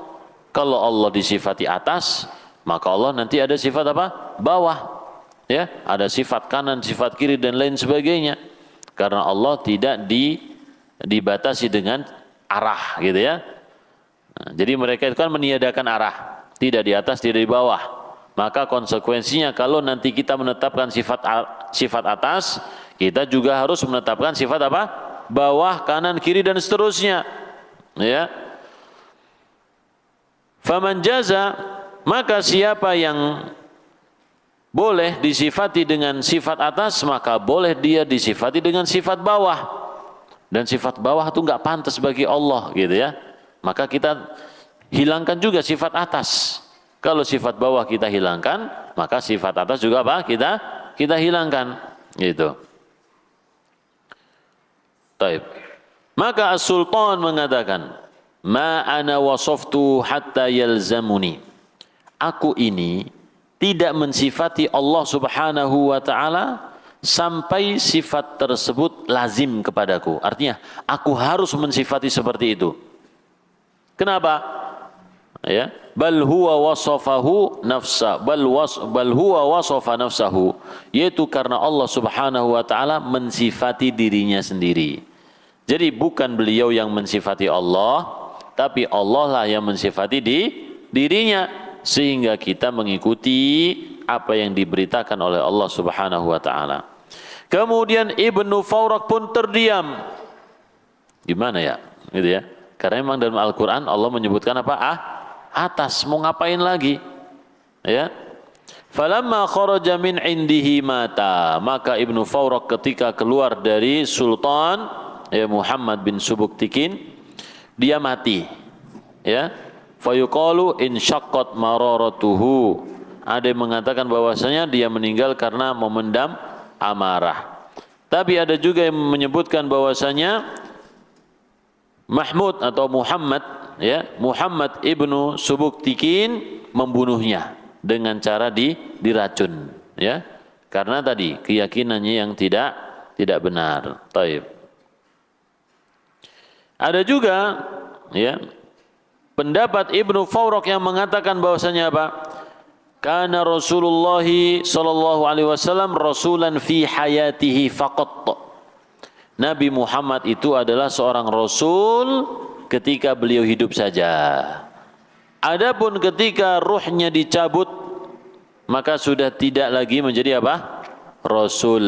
S1: Kalau Allah disifati atas, maka Allah nanti ada sifat apa? Bawah. Ya, ada sifat kanan, sifat kiri dan lain sebagainya. Karena Allah tidak dibatasi dengan arah, gitu ya. Nah, jadi mereka itu kan meniadakan arah, tidak di atas, tidak di bawah. Maka konsekuensinya kalau nanti kita menetapkan sifat atas, kita juga harus menetapkan sifat apa? Bawah, kanan, kiri dan seterusnya. Ya. Faman jaza, maka siapa yang boleh disifati dengan sifat atas, maka boleh dia disifati dengan sifat bawah. Dan sifat bawah itu enggak pantas bagi Allah, gitu ya. Maka kita hilangkan juga sifat atas. Kalau sifat bawah kita hilangkan, maka sifat atas juga apa? Kita hilangkan, gitu. Taib. Maka As-Sultan mengatakan, ma ana wasaftu hatta yalzamuni. Aku ini tidak mensifati Allah Subhanahu wa taala sampai sifat tersebut lazim kepadaku. Artinya, aku harus mensifati seperti itu. Kenapa? Ya, bal huwa wasafahu nafsa, bal huwa wasafa nafsahu, yaitu karena Allah Subhanahu wa taala mensifati dirinya sendiri. Jadi bukan beliau yang mensifati Allah, tapi Allah lah yang mensifati dirinya. Sehingga kita mengikuti apa yang diberitakan oleh Allah Subhanahu wa taala. Kemudian Ibnu Fawraq pun terdiam. Gimana ya? Gitu ya. Karena memang dalam Al-Qur'an Allah menyebutkan apa? Atas, mau ngapain lagi? Ya. Falamma kharaja min indihi mata. Maka Ibnu Fawraq ketika keluar dari Sultan Muhammad bin Subuktikin, dia mati. Ya. Fayuqalu in syaqqat mararatuhu. Ada yang mengatakan bahwasanya dia meninggal karena memendam amarah. Tapi ada juga yang menyebutkan bahwasanya Mahmud atau Muhammad, ya, Muhammad ibnu Subuktikin membunuhnya dengan cara diracun, ya. Karena tadi keyakinannya yang tidak benar. Taib. Ada juga, ya, pendapat Ibnu Fawraq yang mengatakan bahwasanya apa? kana Rasulullah sallallahu alaihi wasallam rasulan fi hayatihi faqat. Nabi Muhammad itu adalah seorang rasul ketika beliau hidup saja. Adapun ketika ruhnya dicabut, maka sudah tidak lagi menjadi apa? Rasul.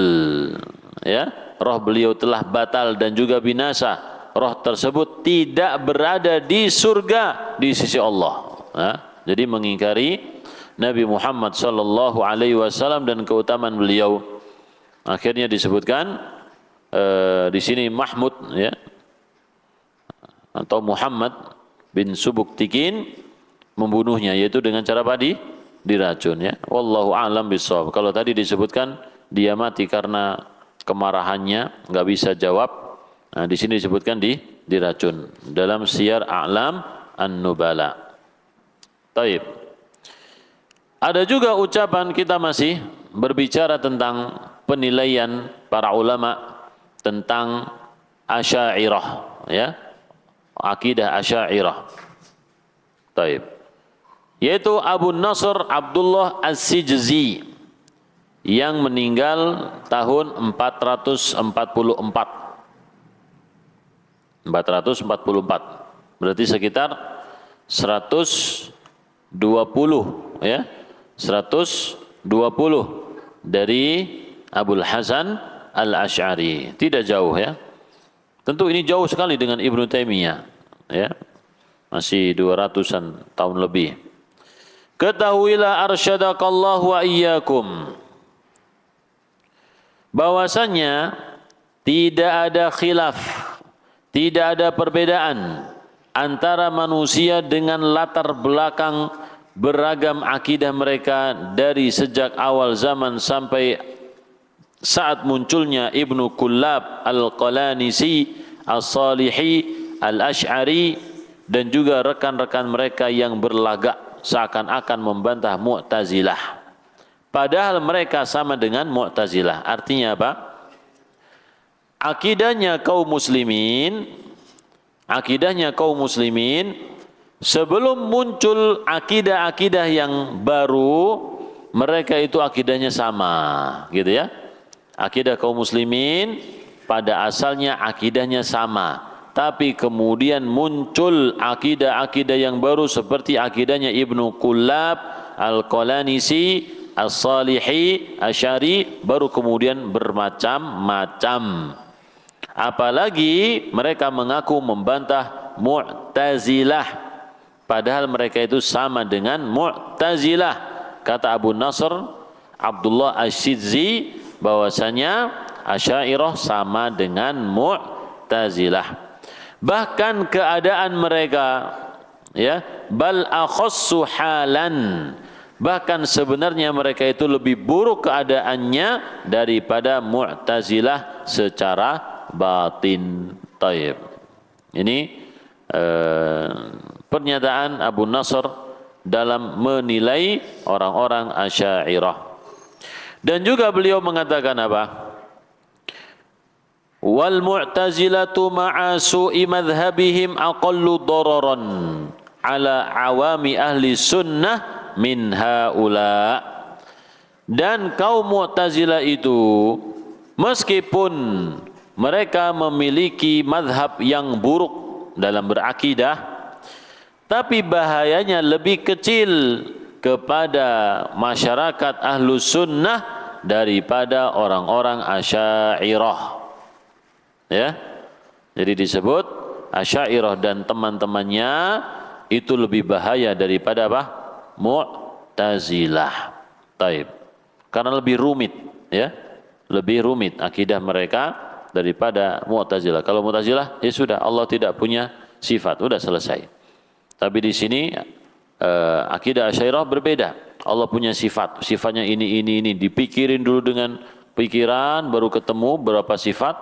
S1: Ya, roh beliau telah batal dan juga binasa. Roh tersebut tidak berada di surga di sisi Allah. Ya, jadi mengingkari Nabi Muhammad sallallahu alaihi wasallam dan keutamaan beliau. Akhirnya disebutkan di sini Mahmud, ya, atau Muhammad bin Subuktikin membunuhnya, yaitu dengan cara apa? Diracun, ya. Wallahu a'lam bishawab. Kalau tadi disebutkan dia mati karena kemarahannya, nggak bisa jawab. Nah, di sini disebutkan diracun dalam Siyar A'lam An-Nubala. Taib. Ada juga ucapan, kita masih berbicara tentang penilaian para ulama tentang Asy'ariyah, ya. Akidah Asy'ariyah. Taib. Yaitu Abu Nasr Abdullah As-Sijzi yang meninggal tahun 444. Berarti sekitar 120, ya. 120 dari Abul Hasan Al-Asy'ari. Tidak jauh, ya. Tentu ini jauh sekali dengan Ibnu Taimiyah, ya. Masih 200-an tahun lebih. Ketahuilah arsyadakallahu wa iyyakum, bahwasanya tidak ada khilaf, tidak ada perbedaan antara manusia dengan latar belakang beragam akidah mereka dari sejak awal zaman sampai saat munculnya Ibnu Kullab Al-Qalanisi As-Salihi Al-Asy'ari dan juga rekan-rekan mereka yang berlagak seakan-akan membantah Mu'tazilah. Padahal mereka sama dengan Mu'tazilah. Artinya apa? Akidahnya kaum muslimin sebelum muncul akidah-akidah yang baru, mereka itu akidahnya sama, gitu, ya. Akidah kaum muslimin pada asalnya akidahnya sama, tapi kemudian muncul akidah-akidah yang baru seperti akidahnya Ibnu Kullab Al-Qalanisi As-Salihi Asy'ari, baru kemudian bermacam-macam. Apalagi mereka mengaku membantah Mu'tazilah, padahal mereka itu sama dengan Mu'tazilah. Kata Abu Nasr Abdullah Asy-Syidzi bahwasanya Asy'ariyah sama dengan Mu'tazilah. Bahkan keadaan mereka, ya, bal akhassu halan, bahkan sebenarnya mereka itu lebih buruk keadaannya daripada Mu'tazilah secara batin. Taib. Ini pernyataan Abu Nasr dalam menilai orang-orang Asy'ariyah. Dan juga beliau mengatakan apa? Wal mu'tazilatu ma'a su'i madhhabihim aqallu dararan ala awami ahli sunnah min haula. Dan kaum Mu'tazilah itu meskipun mereka memiliki madhab yang buruk dalam berakidah, tapi bahayanya lebih kecil kepada masyarakat Ahlus Sunnah daripada orang-orang Asy'ariyah, ya. Jadi disebut Asy'ariyah dan teman-temannya itu lebih bahaya daripada apa? Mu'tazilah. Taib. Karena lebih rumit, ya. Lebih rumit akidah mereka daripada Mu'tazilah. Kalau Mu'tazilah, ya sudah, Allah tidak punya sifat, sudah selesai. Tapi di sini akidah Asy'ariyah berbeda. Allah punya sifat, sifatnya ini, dipikirin dulu dengan pikiran, baru ketemu berapa sifat,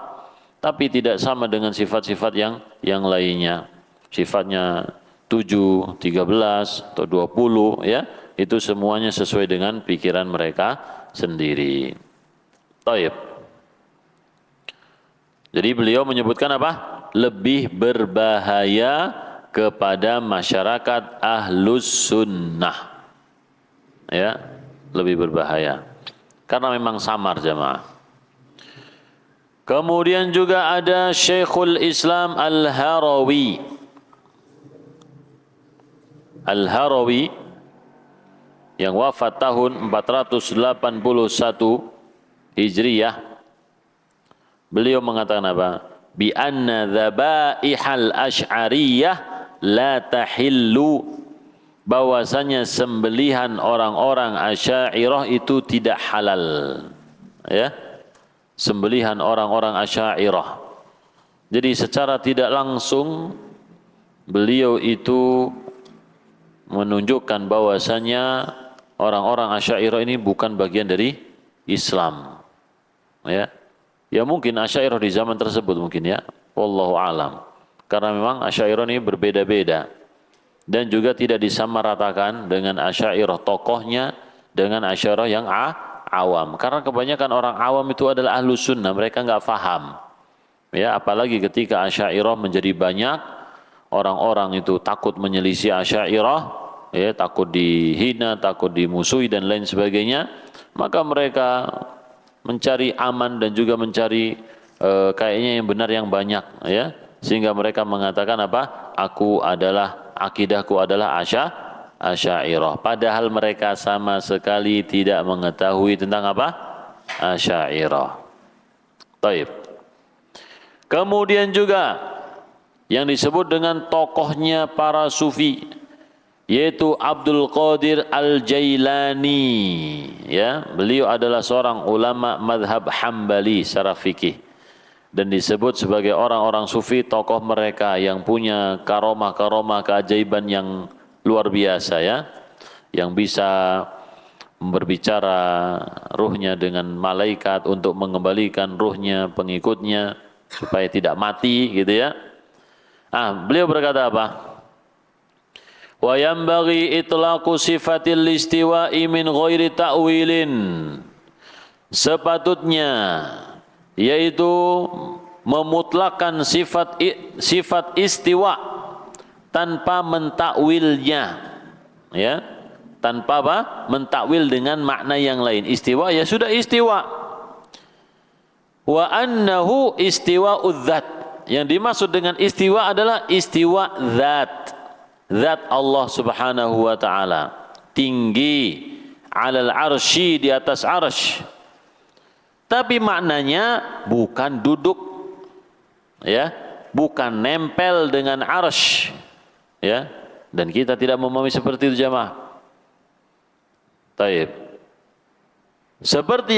S1: tapi tidak sama dengan sifat-sifat yang lainnya. Sifatnya 7, 13 atau 20, ya. Itu semuanya sesuai dengan pikiran mereka sendiri. Taib. Jadi beliau menyebutkan apa? Lebih berbahaya kepada masyarakat Ahlus Sunnah. Ya, lebih berbahaya. Karena memang samar jamaah. Kemudian juga ada Syekhul Islam Al-Harawi. Al-Harawi yang wafat tahun 481 Hijriyah. Beliau mengatakan apa? Bi anna dzabaihal asy'ariyah la tahillu, bahwasanya sembelihan orang-orang Asy'ariyah itu tidak halal. Ya. Sembelihan orang-orang Asy'ariyah. Jadi secara tidak langsung beliau itu menunjukkan bahwasanya orang-orang Asy'ariyah ini bukan bagian dari Islam. Ya. Ya mungkin Asy'ariyah di zaman tersebut mungkin ya. Wallahu alam. Karena memang Asy'ariyah ini berbeda-beda. Dan juga tidak disamaratakan dengan Asy'ariyah tokohnya dengan Asy'ariyah yang awam. Karena kebanyakan orang awam itu adalah ahlu sunnah, mereka nggak faham. Ya, apalagi ketika Asy'ariyah menjadi banyak, orang-orang itu takut menyelisih Asy'ariyah, ya, takut dihina, takut dimusuhi dan lain sebagainya, maka mereka mencari aman dan juga mencari kayaknya yang benar yang banyak, ya, sehingga mereka mengatakan apa? Akidahku adalah Asy'ariyah. Padahal mereka sama sekali tidak mengetahui tentang apa? Asy'ariyah. Taib. Kemudian juga yang disebut dengan tokohnya para sufi, yaitu Abdul Qadir Al-Jailani. Ya, beliau adalah seorang ulama madhab Hambali secara fikih dan disebut sebagai orang-orang sufi, tokoh mereka yang punya karomah-karomah keajaiban yang luar biasa, ya, yang bisa berbicara ruhnya dengan malaikat untuk mengembalikan ruhnya pengikutnya supaya tidak mati, gitu ya. Beliau berkata apa? Wa yanbaghi itlaqu sifatil istiwa'i min ghairi ta'wilin. Sepatutnya yaitu memutlakkan sifat istiwa tanpa mentakwilnya, ya, tanpa apa? Mentakwil dengan makna yang lain. Istiwa ya sudah istiwa. Wa annahu istiwa'udz dzat. Yang dimaksud dengan istiwa adalah istiwa zat. Zat Allah subhanahu wa ta'ala tinggi alal arsy, di atas arsy, tapi maknanya bukan duduk, ya, bukan nempel dengan arsy, ya, dan kita tidak memahami seperti itu jamaah. Taib. Seperti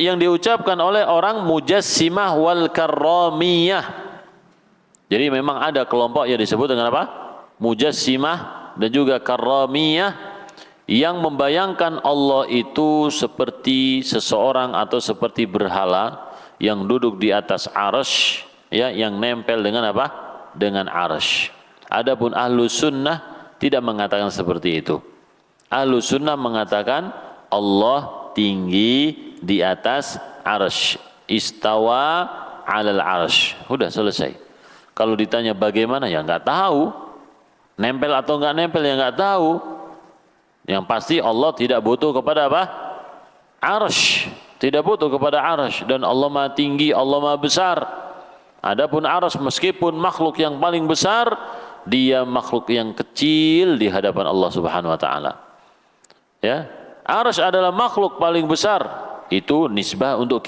S1: yang diucapkan oleh orang Mujassimah wal Karramiyah. Jadi memang ada kelompok yang disebut dengan apa? Mujassimah dan juga Karramiyah yang membayangkan Allah itu seperti seseorang atau seperti berhala yang duduk di atas arsy, ya, yang nempel dengan apa? Dengan arsy. Adapun ahlu sunnah tidak mengatakan seperti itu. Ahlu sunnah mengatakan Allah tinggi di atas arsy, istawa alal arsy. Udah selesai. Kalau ditanya bagaimana, ya nggak tahu. Nempel atau enggak nempel ya enggak tahu. Yang pasti Allah tidak butuh kepada apa? Arsy. Tidak butuh kepada arsy. Dan Allah Maha tinggi, Allah Maha besar. Adapun arsy meskipun makhluk yang paling besar, dia makhluk yang kecil di hadapan Allah Subhanahu wa taala. Ya. Arsy adalah makhluk paling besar. Itu nisbah untuk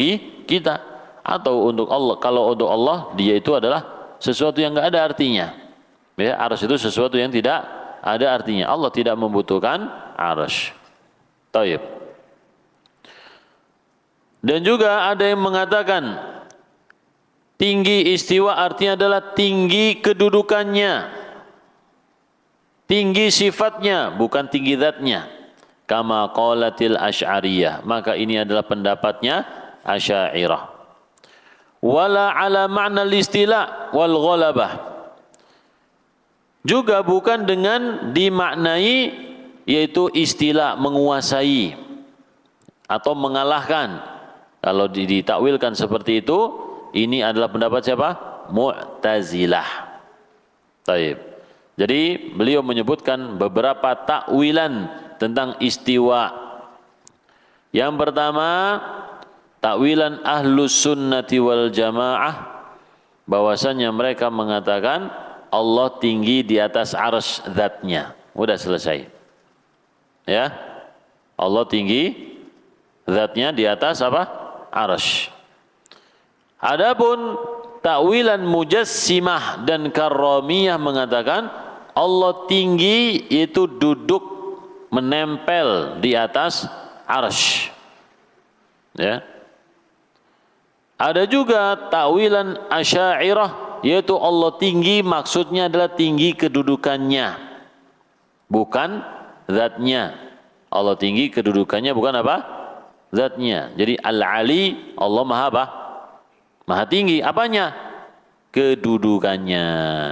S1: kita atau untuk Allah. Kalau untuk Allah, dia itu adalah sesuatu yang enggak ada artinya. Ya, arsy itu sesuatu yang tidak ada artinya. Allah tidak membutuhkan arsy. Taib. Dan juga ada yang mengatakan tinggi istiwa artinya adalah tinggi kedudukannya, tinggi sifatnya, bukan tinggi zatnya. Kama qalatil asy'ariyah. Maka ini adalah pendapatnya Asy'ariyah. Wala ala ma'na al-istila wal ghalabah. Juga bukan dengan dimaknai yaitu istilah menguasai atau mengalahkan. Kalau ditakwilkan seperti itu, ini adalah pendapat siapa? Mu'tazilah. Taib. Jadi beliau menyebutkan beberapa takwilan tentang istiwa. Yang pertama, takwilan ahlus sunnati wal jamaah, bahwasanya mereka mengatakan Allah tinggi di atas arsy zatnya. Udah selesai. Ya. Allah tinggi zatnya di atas apa? Arsy. Adapun takwilan mujassimah dan karramiyah mengatakan Allah tinggi itu duduk menempel di atas arsy. Ya. Ada juga takwilan Asy'ariyah, yaitu Allah tinggi maksudnya adalah tinggi kedudukannya, bukan zatnya. Allah tinggi kedudukannya bukan apa? Zatnya. Jadi Al-Ali, Allah Maha apa? Maha tinggi. Apanya? Kedudukannya.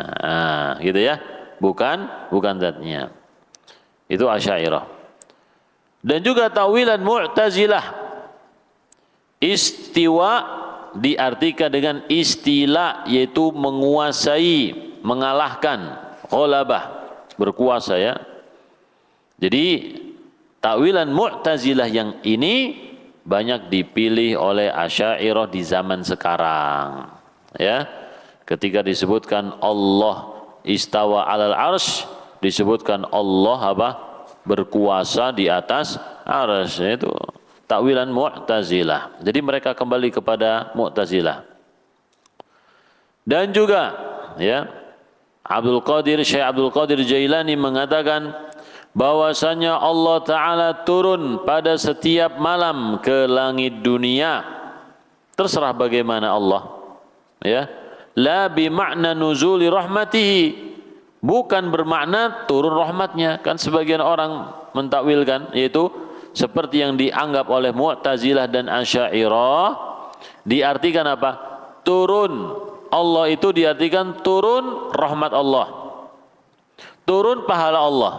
S1: Nah, gitu ya. Bukan zatnya. Itu Asy'ariyah. Dan juga takwilan Mu'tazilah. Istiwa diartikan dengan istila, yaitu menguasai, mengalahkan, ghalabah, berkuasa ya. Jadi takwilan Mu'tazilah yang ini banyak dipilih oleh Asy'ariyah di zaman sekarang. Ya. Ketika disebutkan Allah istawa 'alal arsy, disebutkan Allah apa? Berkuasa di atas arsy. Itu takwilan Mu'tazilah. Jadi mereka kembali kepada Mu'tazilah. Dan juga ya, Syekh Abdul Qadir Jailani mengatakan bahwasanya Allah Ta'ala turun pada setiap malam ke langit dunia. Terserah bagaimana Allah. Ya. La bimakna nuzuli rahmatihi, bukan bermakna turun rahmatnya. Kan sebagian orang mentakwilkan, yaitu seperti yang dianggap oleh Mu'tazilah dan Asy'ariyah, diartikan apa? Turun. Allah itu diartikan turun rahmat Allah, turun pahala Allah.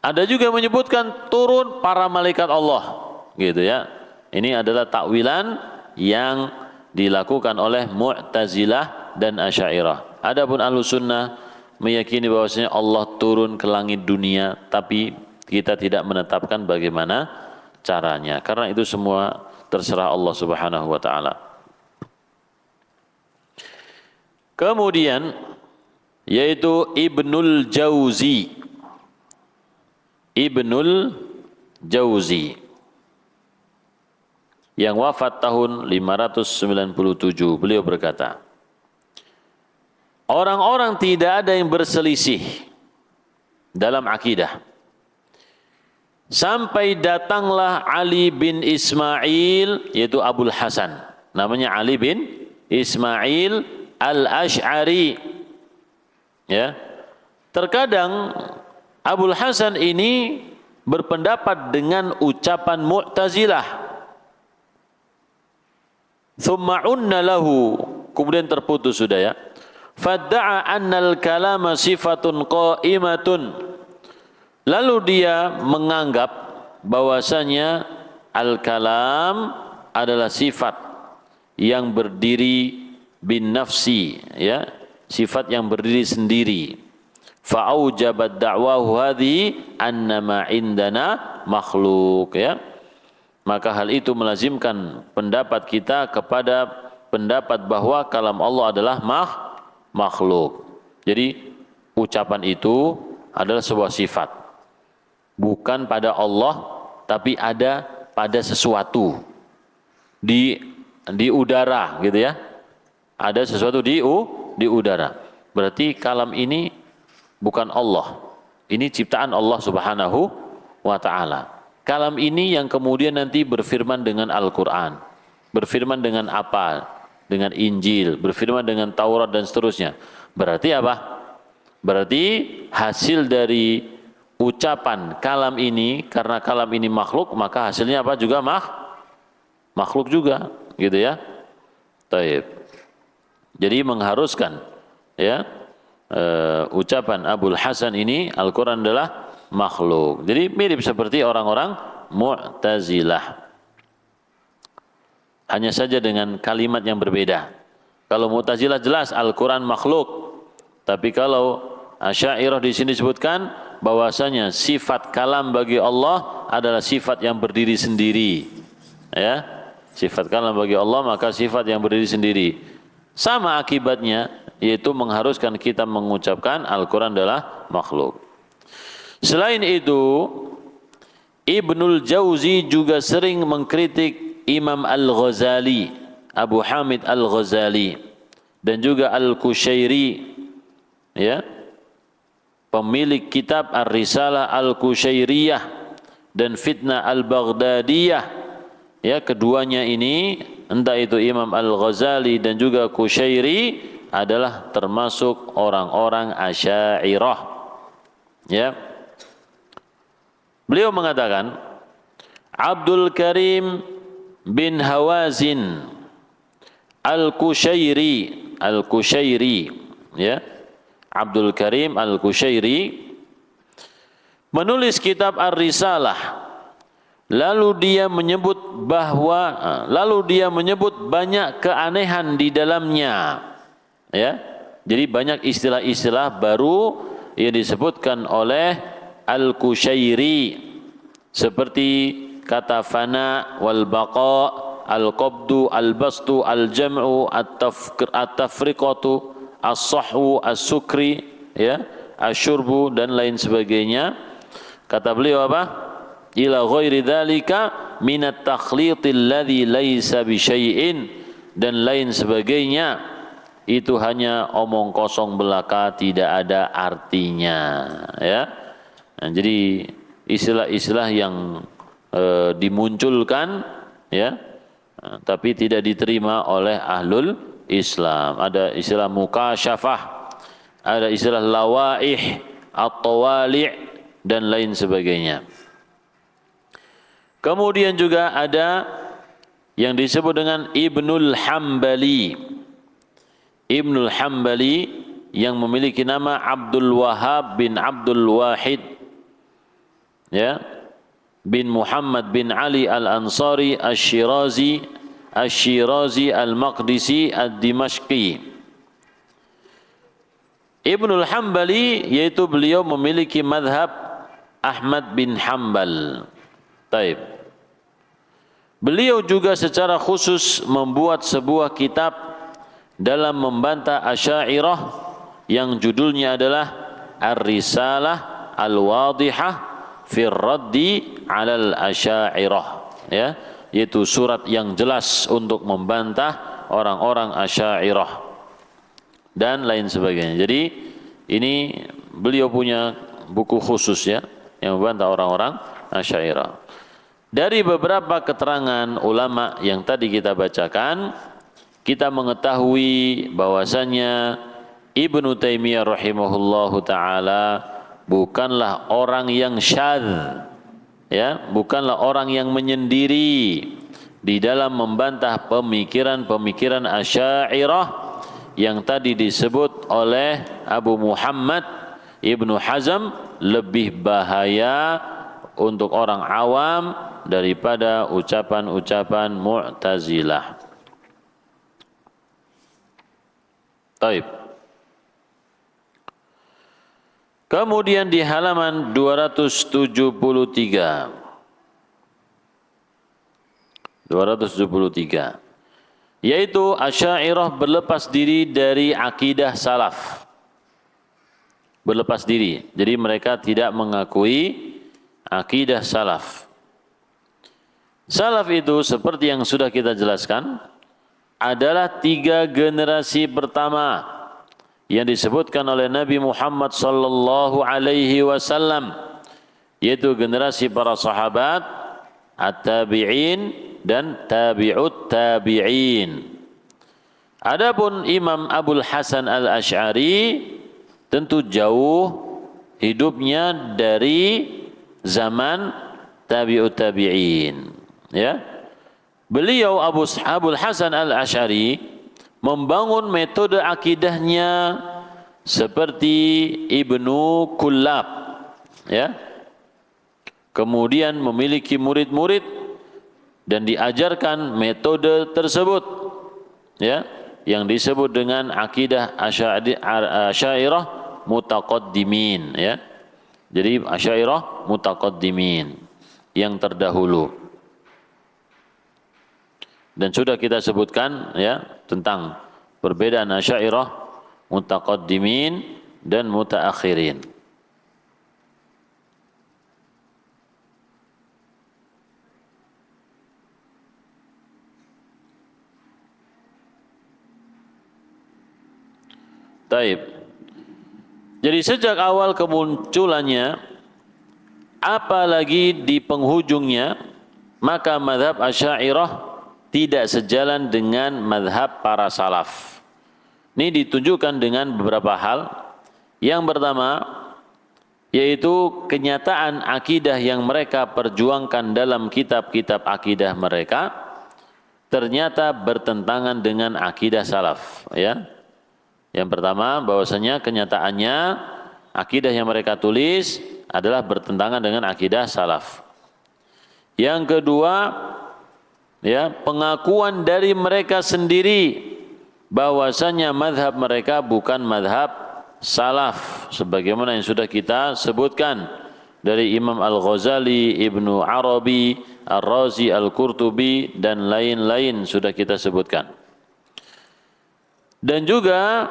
S1: Ada juga yang menyebutkan turun para malaikat Allah, gitu ya. Ini adalah takwilan yang dilakukan oleh Mu'tazilah dan Asy'ariyah. Adapun Ahlussunnah meyakini bahwasanya Allah turun ke langit dunia, tapi kita tidak menetapkan bagaimana caranya, karena itu semua terserah Allah Subhanahu wa taala. Kemudian yaitu Ibnul Jauzi yang wafat tahun 597, beliau berkata, orang-orang tidak ada yang berselisih dalam akidah sampai datanglah Ali bin Ismail, yaitu Abul Hasan, namanya Ali bin Ismail Al-Asy'ari. Ya. Terkadang Abul Hasan ini berpendapat dengan ucapan Mu'tazilah. Thumma unna lahu, kemudian terputus sudah ya. Fadda'a annal kalama sifatun qa'imatun, lalu dia menganggap bahwasanya al-kalam adalah sifat yang berdiri bin nafsi, ya, sifat yang berdiri sendiri. Fa'aujabat da'wahu hadhi annama indana makhluk, ya. Maka hal itu melazimkan pendapat kita kepada pendapat bahwa kalam Allah adalah makhluk. Jadi ucapan itu adalah sebuah sifat, bukan pada Allah, tapi ada pada sesuatu di udara, gitu ya. Ada sesuatu di udara. Berarti kalam ini bukan Allah. Ini ciptaan Allah Subhanahu wa taala. Kalam ini yang kemudian nanti berfirman dengan Al-Qur'an. Berfirman dengan apa? Dengan Injil, berfirman dengan Taurat dan seterusnya. Berarti apa? Berarti hasil dari ucapan kalam ini, karena kalam ini makhluk, maka hasilnya apa juga makhluk juga, gitu ya. Taib. Jadi mengharuskan ya ucapan Abul Hasan ini Al-Quran adalah makhluk. Jadi mirip seperti orang-orang Mu'tazilah, hanya saja dengan kalimat yang berbeda. Kalau Mu'tazilah jelas Al-Quran makhluk, tapi kalau Asy'ariyah di sini disebutkan bahwasanya sifat kalam bagi Allah adalah sifat yang berdiri sendiri. Ya, sifat kalam bagi Allah maka sifat yang berdiri sendiri. Sama akibatnya, yaitu mengharuskan kita mengucapkan Al-Quran adalah makhluk. Selain itu, Ibnul Jauzi juga sering mengkritik Imam Al-Ghazali, Abu Hamid Al-Ghazali, dan juga Al-Kushairi, ya, pemilik kitab Ar-Risalah Al-Kushairiyah dan Fitnah Al-Baghdadiyah. Ya, keduanya ini, entah itu Imam Al-Ghazali dan juga Kushairi, adalah termasuk orang-orang Asy'ariyah. Ya. Beliau mengatakan, Abdul Karim bin Hawazin Al-Kushairi, ya, Abdul Karim Al-Kushairi menulis kitab Ar-Risalah. Lalu dia menyebut banyak keanehan di dalamnya. Ya. Jadi banyak istilah-istilah baru yang disebutkan oleh Al-Kushairi, seperti kata fana wal baqa, al-qabdu, al-bastu, al-jam'u, at-tafriqatu, as-sahwu, as-sukri, ya, asyurbu dan lain sebagainya. Kata beliau apa? Ila ghairi dzalika min at-takhlithil ladzi laisa bi syai'in, dan lain sebagainya, itu hanya omong kosong belaka, tidak ada artinya, ya. Nah, jadi istilah-istilah yang dimunculkan, ya, tapi tidak diterima oleh ahlul Islam. Ada istilah mukasyafah, ada istilah lawaih, at-tawali' dan lain sebagainya. Kemudian juga ada yang disebut dengan Ibnul Hambali. Ibnul Hambali yang memiliki nama Abdul Wahhab bin Abdul Wahid, ya, bin Muhammad bin Ali Al-Ansari Asy-Syirazi Al-Maqdisi Ad-Dimashqi. Ibnul Hambali yaitu beliau memiliki madhab Ahmad bin Hanbal. Taib. Beliau juga secara khusus membuat sebuah kitab dalam membantah Asy'ariyah yang judulnya adalah Ar-Risalah Al-Wadihah fi Raddi 'alal Asy'ariyah, ya, yaitu surat yang jelas untuk membantah orang-orang Asy'ariyah dan lain sebagainya. Jadi ini beliau punya buku khusus, ya, yang membantah orang-orang Asy'ariyah. Dari beberapa keterangan ulama yang tadi kita bacakan, kita mengetahui bahwasanya Ibnu Taimiyah rahimahullahu taala bukanlah orang yang syadz, ya, bukanlah orang yang menyendiri di dalam membantah pemikiran-pemikiran Asy'ariyah yang tadi disebut oleh Abu Muhammad Ibnu Hazm lebih bahaya untuk orang awam daripada ucapan-ucapan Mu'tazilah. Taib. Kemudian di halaman 273, yaitu Asy'ariyah berlepas diri dari akidah salaf. Berlepas diri. Jadi mereka tidak mengakui akidah salaf. Salaf itu seperti yang sudah kita jelaskan adalah 3 generasi pertama yang disebutkan oleh Nabi Muhammad sallallahu alaihi wasallam, yaitu generasi para sahabat, at-tabi'in dan tabi'ut tabi'in. Adapun Imam Abul Hasan Al-Asy'ari tentu jauh hidupnya dari zaman tabi'ut tabi'in, ya. Beliau Abul Hasan Al-Asy'ari membangun metode akidahnya seperti Ibnu Kullab, ya. Kemudian memiliki murid-murid dan diajarkan metode tersebut, ya, yang disebut dengan akidah Asy'ariyah mutaqaddimin, ya. Jadi Asy'ariyah mutaqaddimin, yang terdahulu. Dan sudah kita sebutkan ya tentang perbedaan Asy'ariyah mutaqaddimin dan mutaakhirin. Taib. Jadi sejak awal kemunculannya, apalagi di penghujungnya, maka mazhab Asy'ariyah tidak sejalan dengan mazhab para salaf. Ini ditunjukkan dengan beberapa hal. Yang pertama, yaitu kenyataan akidah yang mereka perjuangkan dalam kitab-kitab akidah mereka ternyata bertentangan dengan akidah salaf, ya. Yang pertama, bahwasanya kenyataannya akidah yang mereka tulis adalah bertentangan dengan akidah salaf. Yang kedua, ya, pengakuan dari mereka sendiri bahwasanya mazhab mereka bukan mazhab salaf, sebagaimana yang sudah kita sebutkan dari Imam Al-Ghazali, Ibnu Arabi, Ar-Razi, Al-Qurtubi dan lain-lain sudah kita sebutkan. Dan juga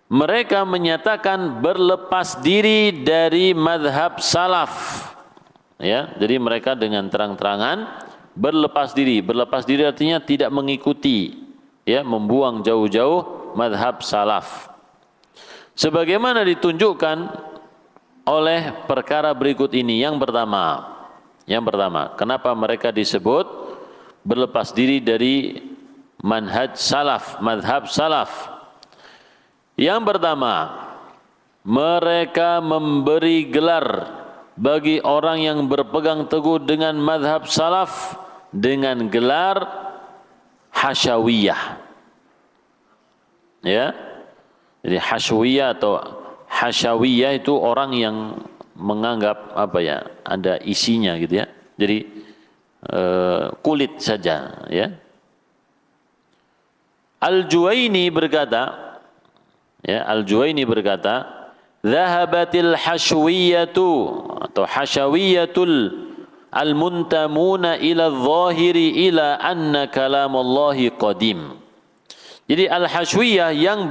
S1: mereka menyatakan berlepas diri dari mazhab salaf. Ya, jadi mereka dengan terang-terangan berlepas diri. Berlepas diri artinya tidak mengikuti, ya, membuang jauh-jauh mazhab salaf. Sebagaimana ditunjukkan oleh perkara berikut ini. Yang pertama, kenapa mereka disebut berlepas diri dari manhaj salaf, mazhab salaf? Yang pertama, mereka memberi gelar bagi orang yang berpegang teguh dengan mazhab salaf dengan gelar hasyawiyah. Ya. Jadi hasyawiyah atau hasyawiyah itu orang yang menganggap apa ya, ada isinya gitu ya. Jadi kulit saja, ya. Al-Juwaini berkata, ya, Al-Juwaini berkata, "Dhahabatil hasyawiyatu atau hasyawiyatul al-muntamuna ila adh-dhahiri ila anna kalamullahi qadim." Jadi al-hasyawiyah yang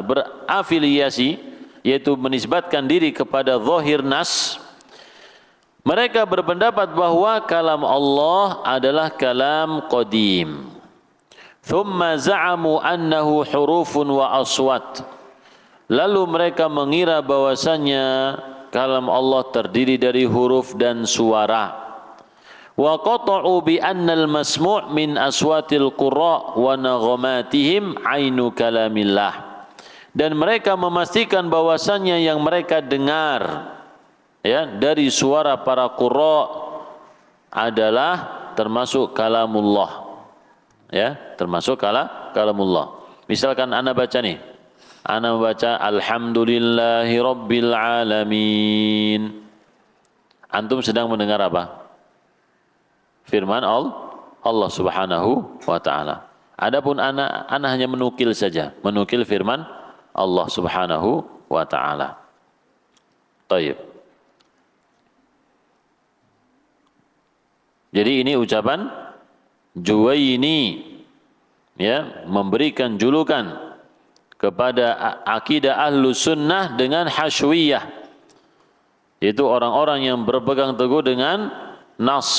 S1: berafiliasi, yaitu menisbatkan diri kepada zahir nas, mereka berpendapat bahwa kalam Allah adalah kalam qadim. Thumma za'amu annahu hurufun wa aswat. Lalu mereka mengira bahwasanya kalam Allah terdiri dari huruf dan suara. Wa qata'u bi anna al-masmu' min aswatil qurra wa naghamatihim ainu kalamillah. Dan mereka memastikan bahwasanya yang mereka dengar, ya, dari suara para qurra adalah termasuk kalamullah. Ya, termasuk kalamullah. Misalkan ana baca nih. Ana baca alhamdulillahi rabbil alamin. Antum sedang mendengar apa? Firman Allah Subhanahu wa taala. Adapun ana hanya menukil saja, menukil firman Allah Subhanahu wa taala. Baik. Jadi ini ucapan Juwaini, ya, memberikan julukan kepada akidah Ahlus Sunnah dengan hasyawiyah, yaitu orang-orang yang berpegang teguh dengan nas.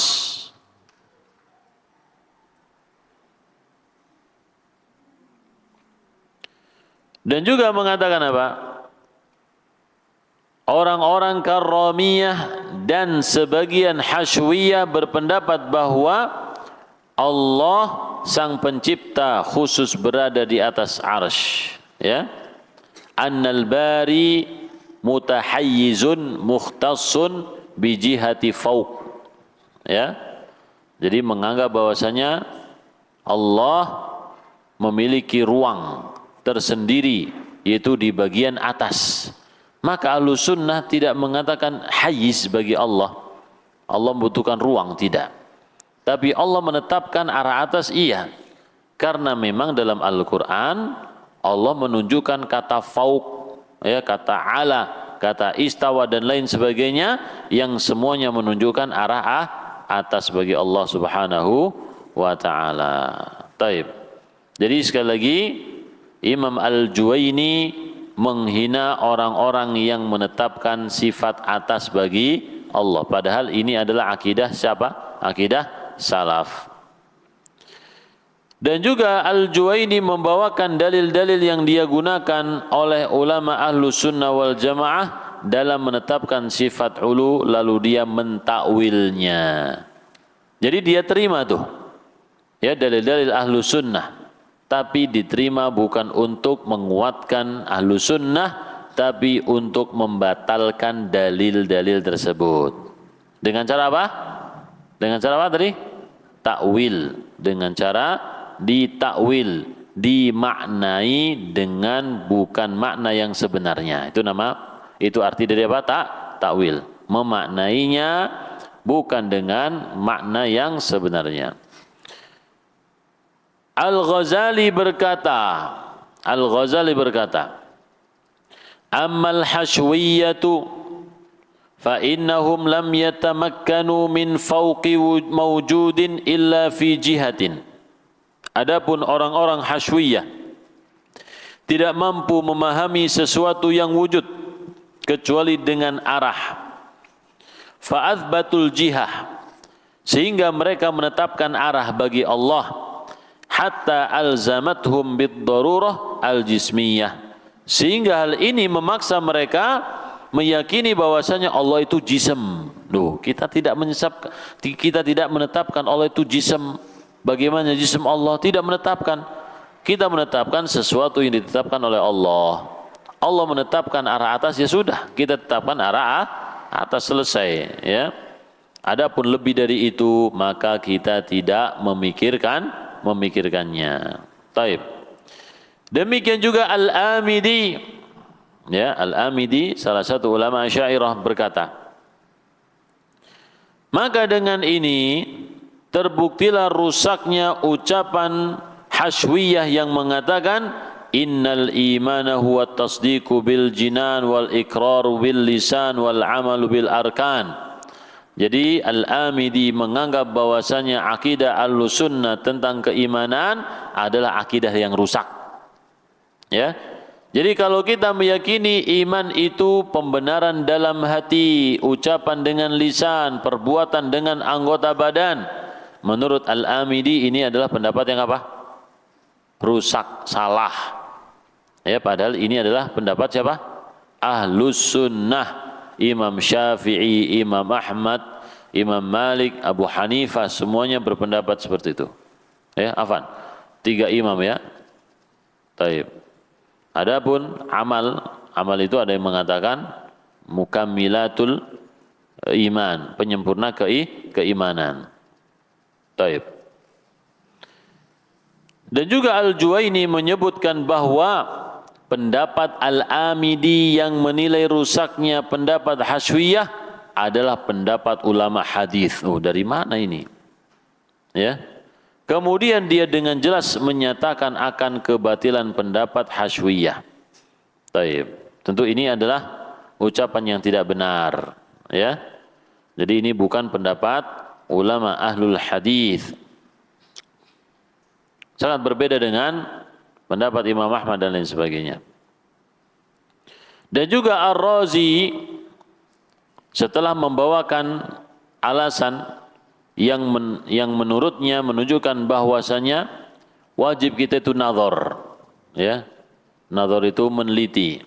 S1: Dan juga mengatakan apa? Orang-orang karramiyah dan sebagian hasyawiyah berpendapat bahwa Allah sang pencipta khusus berada di atas arsy, ya. Annal bari mutahayyizun mukhtassun bi jihati fauq, ya. Jadi menganggap bahwasanya Allah memiliki ruang tersendiri, yaitu di bagian atas. Maka Ahlus Sunnah tidak mengatakan hayyiz bagi Allah. Allah membutuhkan ruang, tidak. Tapi Allah menetapkan arah atas, iya. Karena memang dalam Al-Quran Allah menunjukkan kata fauq, ya, kata ala, kata istawa dan lain sebagainya yang semuanya menunjukkan arah atas bagi Allah Subhanahu wa taala. Taib. Jadi sekali lagi Imam Al-Juwaini menghina orang-orang yang menetapkan sifat atas bagi Allah. Padahal ini adalah akidah siapa? Akidah salaf. Dan juga Al-Juwaini membawakan dalil-dalil yang dia gunakan oleh ulama Ahlus Sunnah wal Jamaah dalam menetapkan sifat ulu, lalu dia mentakwilnya. Jadi dia terima tuh, ya, dalil-dalil Ahlus Sunnah, tapi diterima bukan untuk menguatkan Ahlus Sunnah, tapi untuk membatalkan dalil-dalil tersebut. Dengan cara apa? Dengan cara apa tadi? Takwil. Dengan cara ditakwil, dimaknai dengan bukan makna yang sebenarnya. Itu arti dari apa? Takwil. Memaknainya bukan dengan makna yang sebenarnya. Al-Ghazali berkata, Ammal hashwiyatu fa innahum lam yatamakkanu min fawqi mawjudin illa fi jihatin. Adapun orang-orang hashwiyah tidak mampu memahami sesuatu yang wujud kecuali dengan arah. Fa'athbatul jihah, sehingga mereka menetapkan arah bagi Allah, hatta alzamathum bid-darurah al-jismiyah, sehingga hal ini memaksa mereka meyakini bahwasanya Allah itu jism. Loh, kita tidak menetapkan Allah itu jism. Bagaimana jism Allah? Tidak menetapkan. Kita menetapkan sesuatu yang ditetapkan oleh Allah. Allah menetapkan arah atas, ya sudah, kita tetapkan arah atas, selesai, ya. Adapun lebih dari itu maka kita tidak memikirkannya. Taib. Demikian juga Al-Amidi, ya, Al-Amidi salah satu ulama Asy'ariyah berkata, maka dengan ini terbuktilah rusaknya ucapan hashwiyah yang mengatakan innal imana huwa tasdiqu bil jinan wal iqrar bil lisan wal amalu bil arkan. Jadi Al-Amidi menganggap bahwasanya akidah Ahlussunnah tentang keimanan adalah akidah yang rusak. Ya. Jadi kalau kita meyakini iman itu pembenaran dalam hati, ucapan dengan lisan, perbuatan dengan anggota badan, menurut Al-Amidi ini adalah pendapat yang apa? Rusak, salah. Ya, padahal ini adalah pendapat siapa? Ahlus Sunnah. Imam Syafi'i, Imam Ahmad, Imam Malik, Abu Hanifah, semuanya berpendapat seperti itu. Ya, afan. 3 imam, ya. Taib. Adapun amal itu ada yang mengatakan mukammilatul iman, penyempurna keimanan. Taib. Dan juga Al-Juwaini menyebutkan bahwa pendapat Al-Amidi yang menilai rusaknya pendapat Hashwiyah adalah pendapat ulama hadis. Oh, dari mana ini? Ya. Kemudian dia dengan jelas menyatakan akan kebatilan pendapat Hashwiyah. Taib. Tentu ini adalah ucapan yang tidak benar, ya. Jadi ini bukan pendapat ulama ahlul hadis. Sangat berbeda dengan pendapat Imam Ahmad dan lain sebagainya. Dan juga Ar-Razi setelah membawakan alasan yang menurutnya menunjukkan bahwasanya wajib kita itu nazar, ya. Nazar itu meneliti.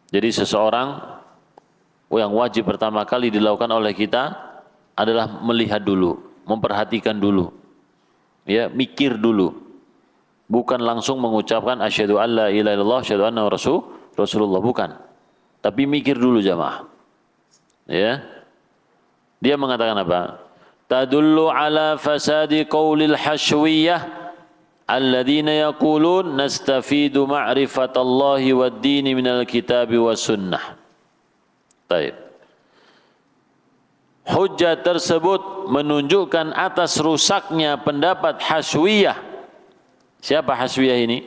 S1: Jadi seseorang yang wajib pertama kali dilakukan oleh kita adalah melihat dulu, memperhatikan dulu, ya, mikir dulu. Bukan langsung mengucapkan asyhadu alla ilaha illallah asyhadu anna rasulullah, bukan. Tapi mikir dulu jamaah. Ya. Dia mengatakan apa? Tadullu ala fasadi qaulil hashwiyah alladzina yaqulun nastafidu ma'rifatallahi wad-dini minal kitabi was sunnah. Baik. Hujjah tersebut menunjukkan atas rusaknya pendapat hashwiyah. Siapa Hashwiyah ini?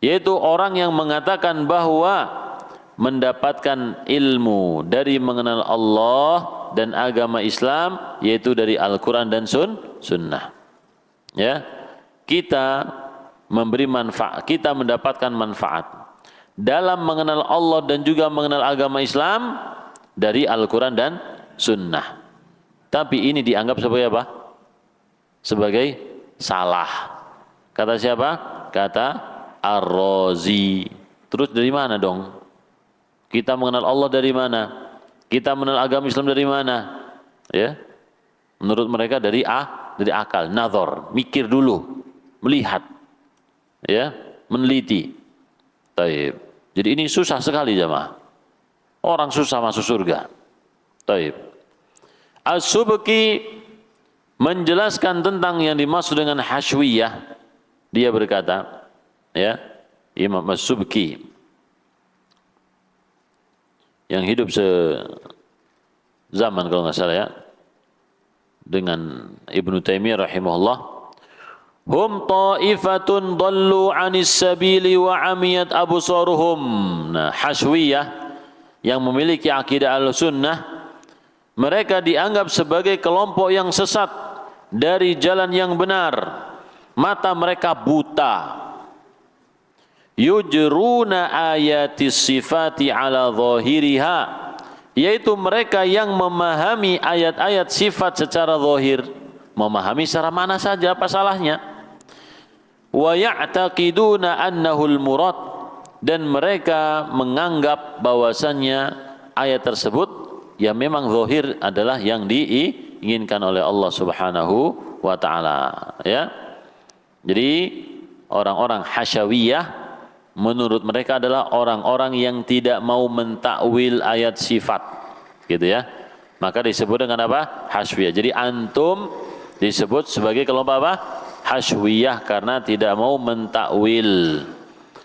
S1: Yaitu orang yang mengatakan bahwa mendapatkan ilmu dari mengenal Allah dan agama Islam, yaitu dari Al-Quran dan Sunnah. Ya, kita memberi manfaat, kita mendapatkan manfaat dalam mengenal Allah dan juga mengenal agama Islam dari Al-Quran dan Sunnah. Tapi ini dianggap sebagai apa? Sebagai salah. Kata siapa? Kata Ar-Razi. Terus dari mana dong? Kita mengenal Allah dari mana? Kita mengenal agama Islam dari mana? Ya, menurut mereka dari akal, nazar, mikir dulu, melihat, ya, meneliti. Taib. Jadi ini susah sekali jamaah. Orang susah masuk surga. Taib. As-Subki menjelaskan tentang yang dimaksud dengan hasyawiyah. Dia berkata, ya, Imam As-Subki yang hidup sezaman kalau nggak salah ya dengan Ibnu Taimiyah rahimahullah, hum ta'ifatun dallu 'anis sabili wa 'amiyat absaruhum. Nah, hasyawiyah yang memiliki akidah Ahlussunnah, mereka dianggap sebagai kelompok yang sesat dari jalan yang benar. Mata mereka buta. Yujruna ayatis sifati ala zahiriha, yaitu mereka yang memahami ayat-ayat sifat secara zahir, memahami secara mana saja, apa salahnya. Wa ya'taqiduna annahul murad, dan mereka menganggap bahwasannya ayat tersebut ya memang zahir adalah yang diinginkan oleh Allah Subhanahu wa taala, ya. Jadi orang-orang hasyawiyah menurut mereka adalah orang-orang yang tidak mau mentakwil ayat sifat, gitu ya. Maka disebut dengan apa? Hasyawiyah. Jadi antum disebut sebagai kelompok apa? Hasyawiyah karena tidak mau mentakwil.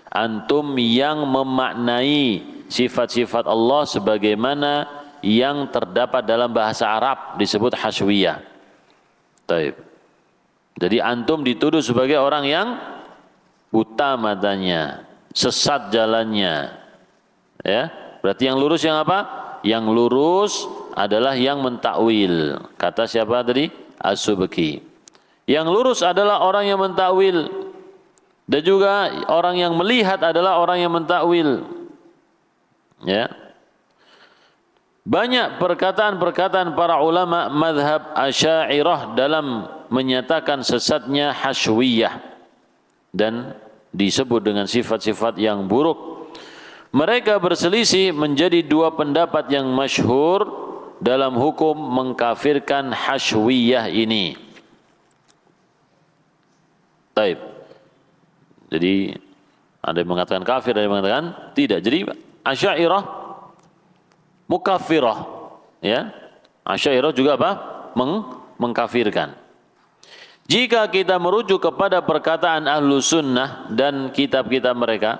S1: Antum yang memaknai sifat-sifat Allah sebagaimana yang terdapat dalam bahasa Arab disebut hasyawiyah. Taib. Jadi antum dituduh sebagai orang yang buta matanya, sesat jalannya. Ya, berarti yang lurus yang apa? Yang lurus adalah yang mentakwil. Kata siapa tadi? As-Subki. Yang lurus adalah orang yang mentakwil. Dan juga orang yang melihat adalah orang yang mentakwil. Ya. Banyak perkataan-perkataan para ulama mazhab Asy'ariyah dalam menyatakan sesatnya hasyawiyah dan disebut dengan sifat-sifat yang buruk. Mereka berselisih menjadi dua pendapat yang masyhur dalam hukum mengkafirkan hasyawiyah ini. Taib. Jadi ada yang mengatakan kafir, ada yang mengatakan tidak. Jadi Asy'ariyah mukaffirah, ya. Asy'ariyah juga apa? Mengkafirkan. Jika kita merujuk kepada perkataan Ahlussunnah dan kitab-kitab mereka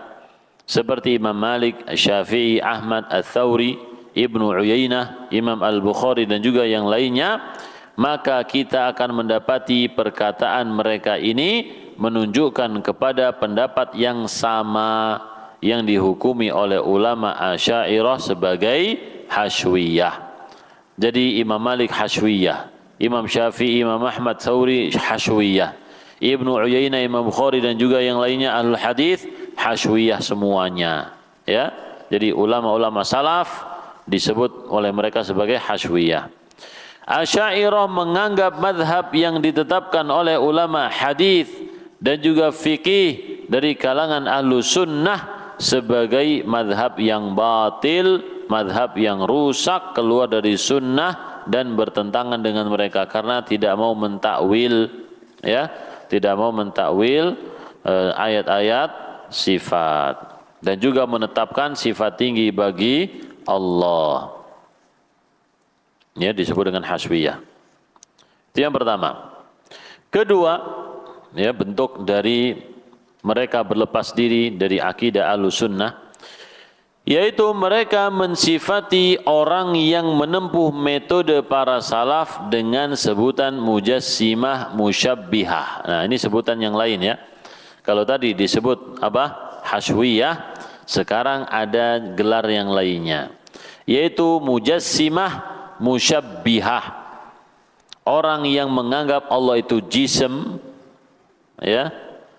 S1: seperti Imam Malik, Syafi'i, Ahmad, Ats-Tsauri, Ibnu Uyainah, Imam Al-Bukhari dan juga yang lainnya, maka kita akan mendapati perkataan mereka ini menunjukkan kepada pendapat yang sama yang dihukumi oleh ulama Asy'ariyah sebagai hasyawiyah. Jadi Imam Malik hasyawiyah, Imam Syafi'i, Imam Ahmad, Tsauri hasyawiyah, Ibnu Uyainah, Imam Bukhari dan juga yang lainnya ahlul hadis hasyawiyah semuanya, ya. Jadi ulama-ulama salaf disebut oleh mereka sebagai hasyawiyah. Asy'ariyah menganggap mazhab yang ditetapkan oleh ulama hadis dan juga fikih dari kalangan Ahlussunnah sebagai mazhab yang batil, mazhab yang rusak, keluar dari sunnah dan bertentangan dengan mereka karena tidak mau mentakwil, ya, tidak mau mentakwil ayat-ayat sifat dan juga menetapkan sifat tinggi bagi Allah. Ya, disebut dengan hasyawiyah. Itu yang pertama. Kedua, ya, bentuk dari mereka berlepas diri dari akidah Ahlussunnah, yaitu mereka mensifati orang yang menempuh metode para salaf dengan sebutan mujassimah musyabbihah. Nah, ini sebutan yang lain, ya. Kalau tadi disebut apa? Hasyawiyah, Sekarang ada gelar yang lainnya, yaitu mujassimah musyabbihah. Orang yang menganggap Allah itu jism, ya,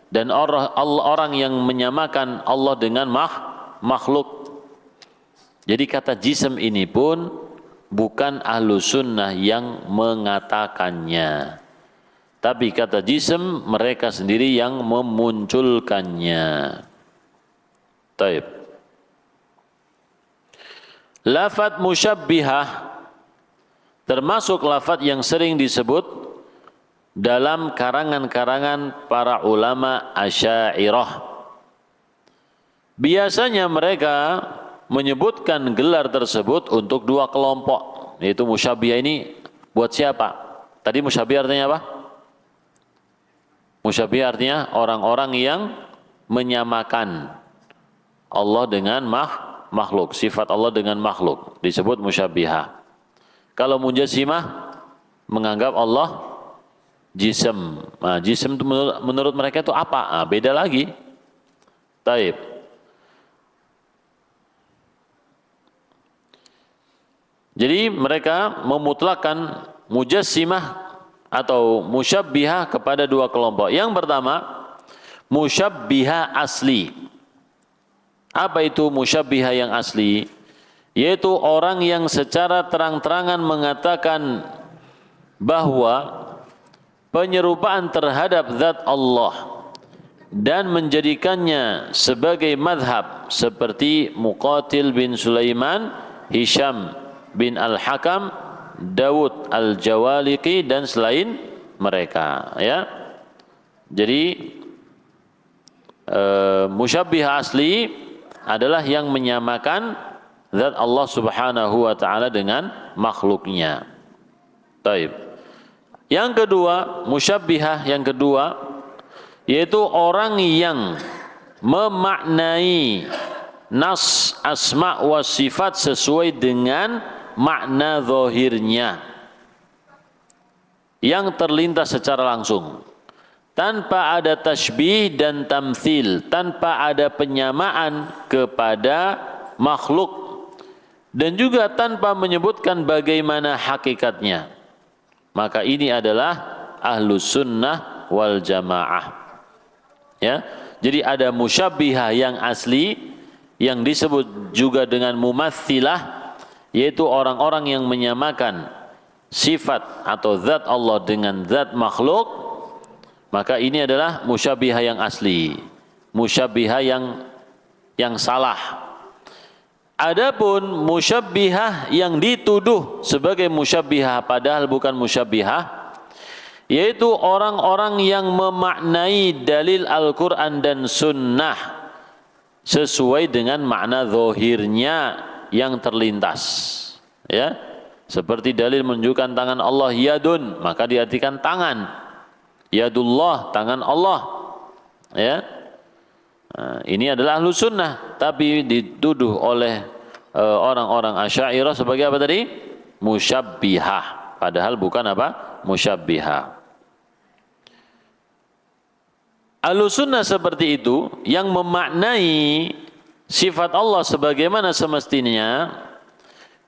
S1: dan orang yang menyamakan Allah dengan makhluk. Jadi kata jism ini pun bukan ahlu sunnah yang mengatakannya, tapi kata jism mereka sendiri yang memunculkannya. Taib. Lafaz musyabbihah termasuk lafaz yang sering disebut dalam karangan-karangan para ulama Asy'ariyah. Biasanya mereka menyebutkan gelar tersebut untuk dua kelompok, yaitu musyabbihah ini buat siapa? Tadi musyabbihah artinya apa? Musyabbihah artinya orang-orang yang menyamakan Allah dengan makhluk, sifat Allah dengan makhluk, disebut musyabbihah. Kalau mujassimah menganggap Allah jism. Nah, jism itu menurut mereka itu apa? Nah, beda lagi. Taib. Jadi mereka memutlakkan mujassimah atau musyabbihah kepada dua kelompok. Yang pertama, musyabbihah asli. Apa itu musyabbihah yang asli? Yaitu orang yang secara terang-terangan mengatakan bahwa penyerupaan terhadap zat Allah dan menjadikannya sebagai madhab seperti Muqatil bin Sulaiman, Hisham bin Al-Hakam, Dawud Al-Jawaliqi dan selain mereka, ya. Jadi musyabbihah asli adalah yang menyamakan zat Allah Subhanahu wa taala dengan makhluknya. Taib. Yang kedua, musyabbihah yang kedua yaitu orang yang memaknai nas asma wa sifat sesuai dengan makna zahirnya yang terlintas secara langsung, tanpa ada tasybih dan tamthil, tanpa ada penyamaan kepada makhluk, dan juga tanpa menyebutkan bagaimana hakikatnya. Maka ini adalah ahlus sunnah wal jamaah. Ya, jadi ada musyabbihah yang asli yang disebut juga dengan mumathilah, yaitu orang-orang yang menyamakan sifat atau zat Allah dengan zat makhluk. Maka ini adalah musyabbihah yang asli, musyabbihah yang salah. Adapun musyabbihah yang dituduh sebagai musyabbihah padahal bukan musyabbihah, yaitu orang-orang yang memaknai dalil Al-Quran dan Sunnah sesuai dengan makna zahirnya yang terlintas, ya. Seperti dalil menunjukkan tangan Allah yadun, maka diartikan tangan. Yadullah, tangan Allah, ya. Nah, ini adalah ahlu sunnah, tapi dituduh oleh orang-orang Asy'ariyah sebagai apa tadi? Musyabbihah, padahal bukan apa? Musyabbihah. Ahlu sunnah seperti itu yang memaknai sifat Allah sebagaimana semestinya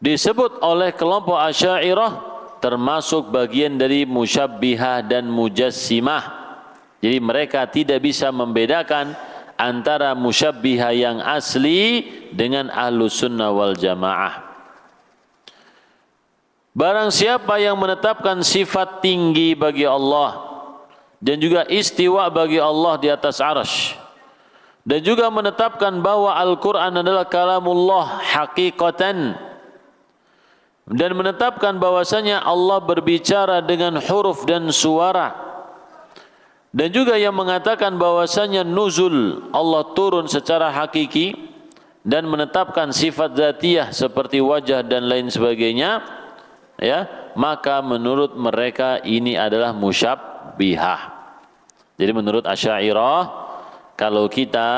S1: disebut oleh kelompok Asy'ariyah termasuk bagian dari musyabbihah dan mujassimah. Jadi mereka tidak bisa membedakan antara musyabbihah yang asli dengan ahlus sunnah wal jamaah. Barang siapa yang menetapkan sifat tinggi bagi Allah dan juga istiwa bagi Allah di atas arsy, dan juga menetapkan bahwa Al-Quran adalah kalamullah hakikatan, dan menetapkan bahwasanya Allah berbicara dengan huruf dan suara, dan juga yang mengatakan bahwasanya nuzul Allah turun secara hakiki, dan menetapkan sifat zatiyah seperti wajah dan lain sebagainya, ya, maka menurut mereka ini adalah musyabbihah. Jadi menurut Asy'ariyah, kalau kita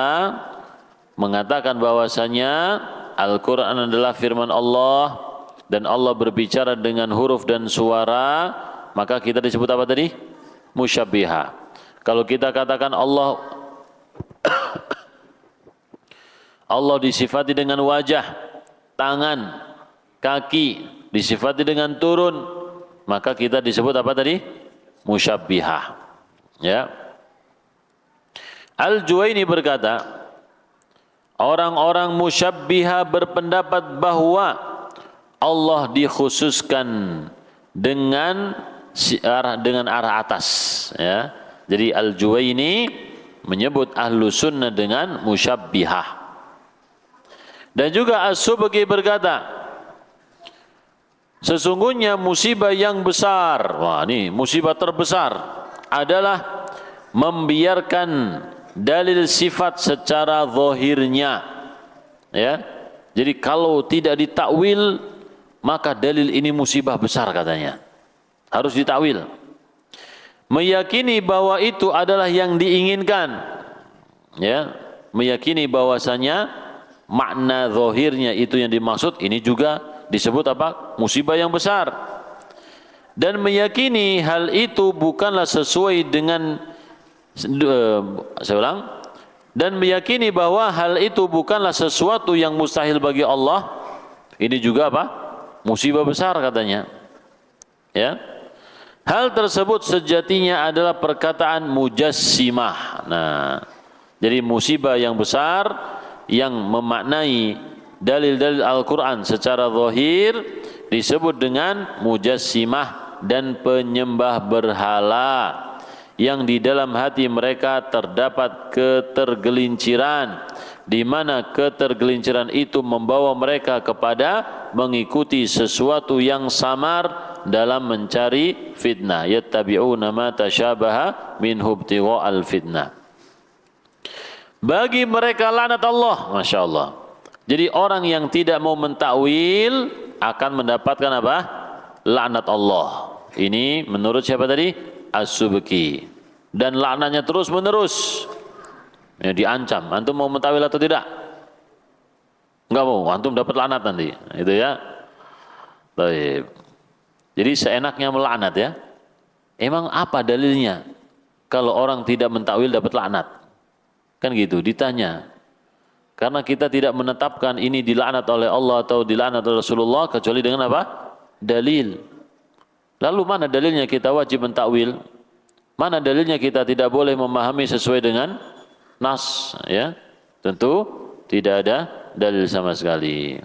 S1: mengatakan bahwasanya Al-Quran adalah firman Allah dan Allah berbicara dengan huruf dan suara, maka kita disebut apa tadi? Musyabbihah. Kalau kita katakan Allah disifati dengan wajah, tangan, kaki, disifati dengan turun, maka kita disebut apa tadi? Musyabbihah. Ya. Al-Juwaini berkata, orang-orang musyabbihah berpendapat bahwa Allah dikhususkan dengan arah atas, ya. Jadi Al-Juwaini menyebut ahlu sunnah dengan musyabbihah. Dan juga As-Subki berkata, sesungguhnya musibah yang besar, wah ini musibah terbesar adalah membiarkan dalil sifat secara zahirnya, ya. Jadi kalau tidak ditakwil, maka dalil ini musibah besar katanya. Harus ditakwil. Meyakini bahwa itu adalah yang diinginkan, ya. Meyakini bahwasanya makna zahirnya itu yang dimaksud, ini juga disebut apa? Musibah yang besar. Dan meyakini hal itu bukanlah sesuai dengan saya ulang, dan meyakini bahwa hal itu bukanlah sesuatu yang mustahil bagi Allah, ini juga apa? Musibah besar katanya. Ya. Hal tersebut sejatinya adalah perkataan mujassimah. Nah, jadi musibah yang besar yang memaknai dalil-dalil Al-Quran secara zahir disebut dengan mujassimah dan penyembah berhala, yang di dalam hati mereka terdapat ketergelinciran, di mana ketergelinciran itu membawa mereka kepada mengikuti sesuatu yang samar dalam mencari fitnah. Yattabi'una ma tasyabaha minhu ibtigha'al fitnah. Bagi mereka laknat Allah, Masya Allah. Jadi orang yang tidak mau mentakwil akan mendapatkan apa? Laknat Allah. Ini menurut siapa tadi? As-Subki. Dan laknatnya terus menerus. Ya, diancam. Antum mau mentakwil atau tidak? Enggak mau. Antum dapat laknat nanti. Itu ya. Baik. Jadi seenaknya melaknat ya. Emang apa dalilnya? Kalau orang tidak mentakwil dapat laknat. Kan gitu, ditanya. Karena kita tidak menetapkan ini dilaknat oleh Allah atau dilaknat oleh Rasulullah kecuali dengan apa? Dalil. Lalu mana dalilnya kita wajib mentakwil? Mana dalilnya kita tidak boleh memahami sesuai dengan nas, ya? Tentu tidak ada dalil sama sekali.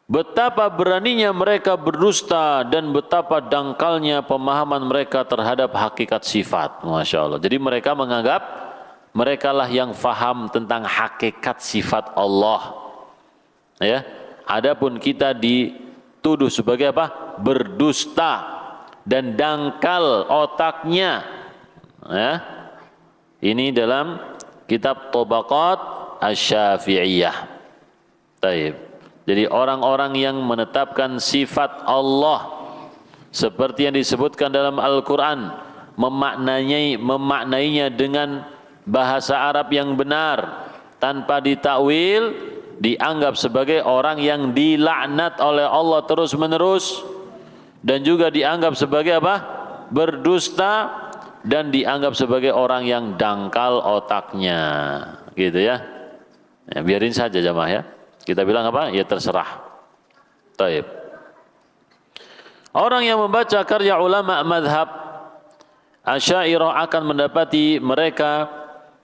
S1: Betapa beraninya mereka berdusta dan betapa dangkalnya pemahaman mereka terhadap hakikat sifat. Masya Allah. Jadi mereka menganggap merekalah yang faham tentang hakikat sifat Allah. Ya. Adapun kita dituduh sebagai apa? Berdusta dan dangkal otaknya. Ya. Ini dalam kitab Tabaqat Asy-Syafi'iyah. Baik. Jadi orang-orang yang menetapkan sifat Allah seperti yang disebutkan dalam Al-Quran, memaknainya dengan bahasa Arab yang benar tanpa ditakwil, dianggap sebagai orang yang dilaknat oleh Allah terus menerus, dan juga dianggap sebagai apa? Berdusta, dan dianggap sebagai orang yang dangkal otaknya, gitu ya. Ya, biarin saja jamaah ya. Kita bilang apa? Ya terserah. Taib. Orang yang membaca karya ulama madhab Asy'ariyah akan mendapati mereka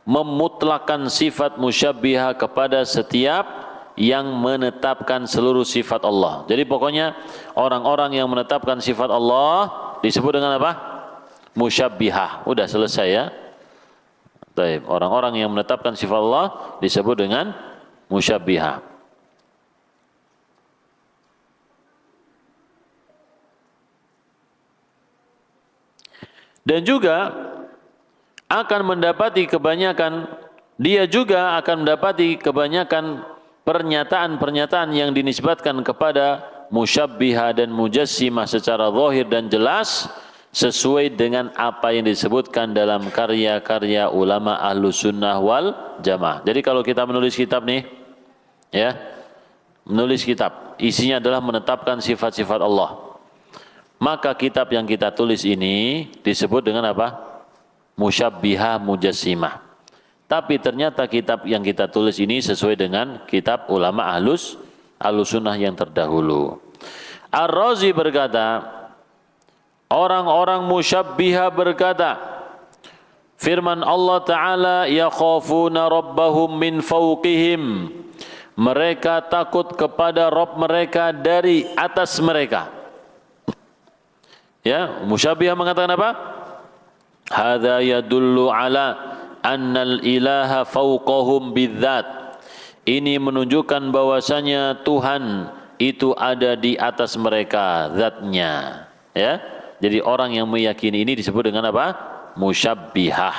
S1: memutlakan sifat musyabbihah kepada setiap yang menetapkan seluruh sifat Allah. Jadi pokoknya orang-orang yang menetapkan sifat Allah disebut dengan apa? Musyabbihah. Udah selesai ya. Taib. Orang-orang yang menetapkan sifat Allah disebut dengan musyabbihah. Dan juga akan mendapati kebanyakan, dia juga akan mendapati kebanyakan pernyataan-pernyataan yang dinisbatkan kepada musyabbihah dan mujassimah secara zahir dan jelas sesuai dengan apa yang disebutkan dalam karya-karya ulama ahlu sunnah wal jamaah. Jadi kalau kita menulis kitab nih, ya, menulis kitab, isinya adalah menetapkan sifat-sifat Allah. Maka kitab yang kita tulis ini disebut dengan apa? Musyabbihah mujassimah. Tapi ternyata kitab yang kita tulis ini sesuai dengan kitab ulama ahlus sunnah yang terdahulu. Ar-Razi berkata, orang-orang musyabbiha berkata, firman Allah Ta'ala, yakhafuna rabbahum min fawqihim, mereka takut kepada Rabb mereka dari atas mereka. Ya, musyabbiha mengatakan apa? Hadza yadullu ala annal ilaha fawqahum bidzat. Ini menunjukkan bahwasanya Tuhan itu ada di atas mereka zatnya. Ya, jadi orang yang meyakini ini disebut dengan apa? Musyabbihah.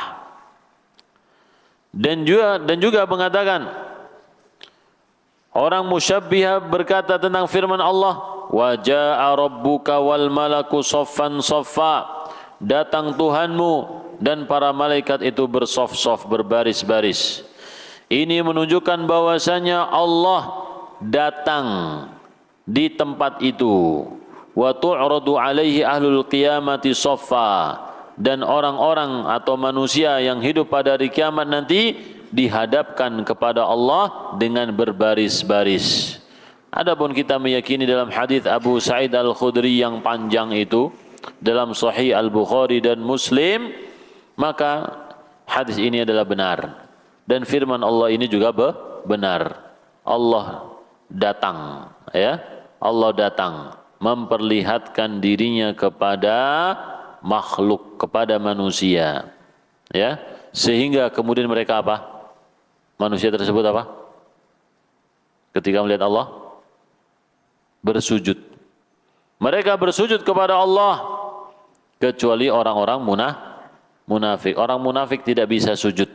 S1: Dan juga mengatakan, orang musyabbihah berkata tentang firman Allah, wa jaa rabbuka wal malaku saffan saffa, datang Tuhanmu dan para malaikat itu bersaf-saf, berbaris-baris. Ini menunjukkan bahwasanya Allah datang di tempat itu. Wa tu'radu alaihi ahlul qiyamati saffa, dan orang-orang atau manusia yang hidup pada hari kiamat nanti dihadapkan kepada Allah dengan berbaris-baris. Adapun kita meyakini dalam hadis Abu Sa'id Al-Khudri yang panjang itu dalam Sahih Al-Bukhari dan Muslim, maka hadis ini adalah benar dan firman Allah ini juga benar. Allah datang, ya, Allah datang memperlihatkan dirinya kepada makhluk, kepada manusia, ya, sehingga kemudian mereka apa? Manusia tersebut apa? Ketika melihat Allah bersujud. Mereka bersujud kepada Allah kecuali orang-orang munafik. Orang munafik tidak bisa sujud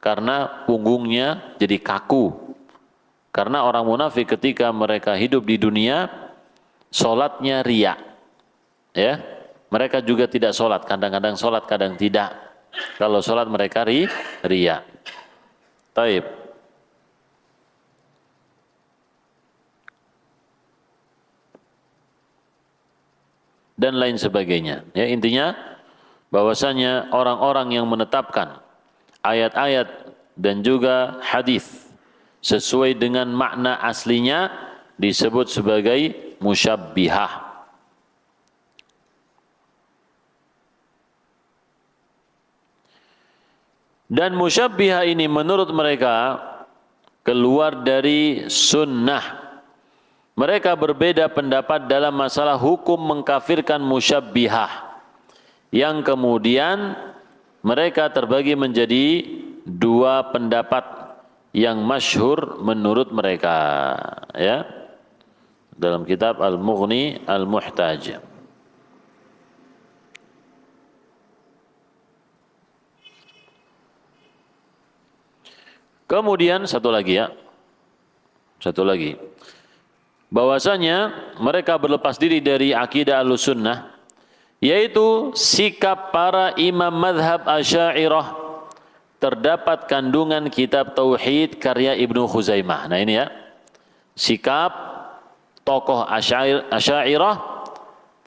S1: karena punggungnya jadi kaku. Karena orang munafik ketika mereka hidup di dunia, sholatnya riya. Ya, mereka juga tidak sholat. Kadang-kadang sholat, kadang tidak. Kalau sholat mereka riya. Taib. Dan lain sebagainya. Ya, intinya bahwasanya orang-orang yang menetapkan ayat-ayat dan juga hadis sesuai dengan makna aslinya disebut sebagai musyabbihah. Dan musyabbihah ini menurut mereka keluar dari sunnah. Mereka berbeda pendapat dalam masalah hukum mengkafirkan musyabbihah, yang kemudian mereka terbagi menjadi dua pendapat yang masyhur menurut mereka, ya, dalam kitab Al-Mughni Al-Muhtaj. Kemudian satu lagi, bahwasanya mereka berlepas diri dari akidah Ahlussunnah, yaitu sikap para imam madhab Asy'ariyah. Terdapat kandungan kitab Tauhid karya Ibnu Khuzaimah. Nah ini ya, sikap tokoh Asy'ariyah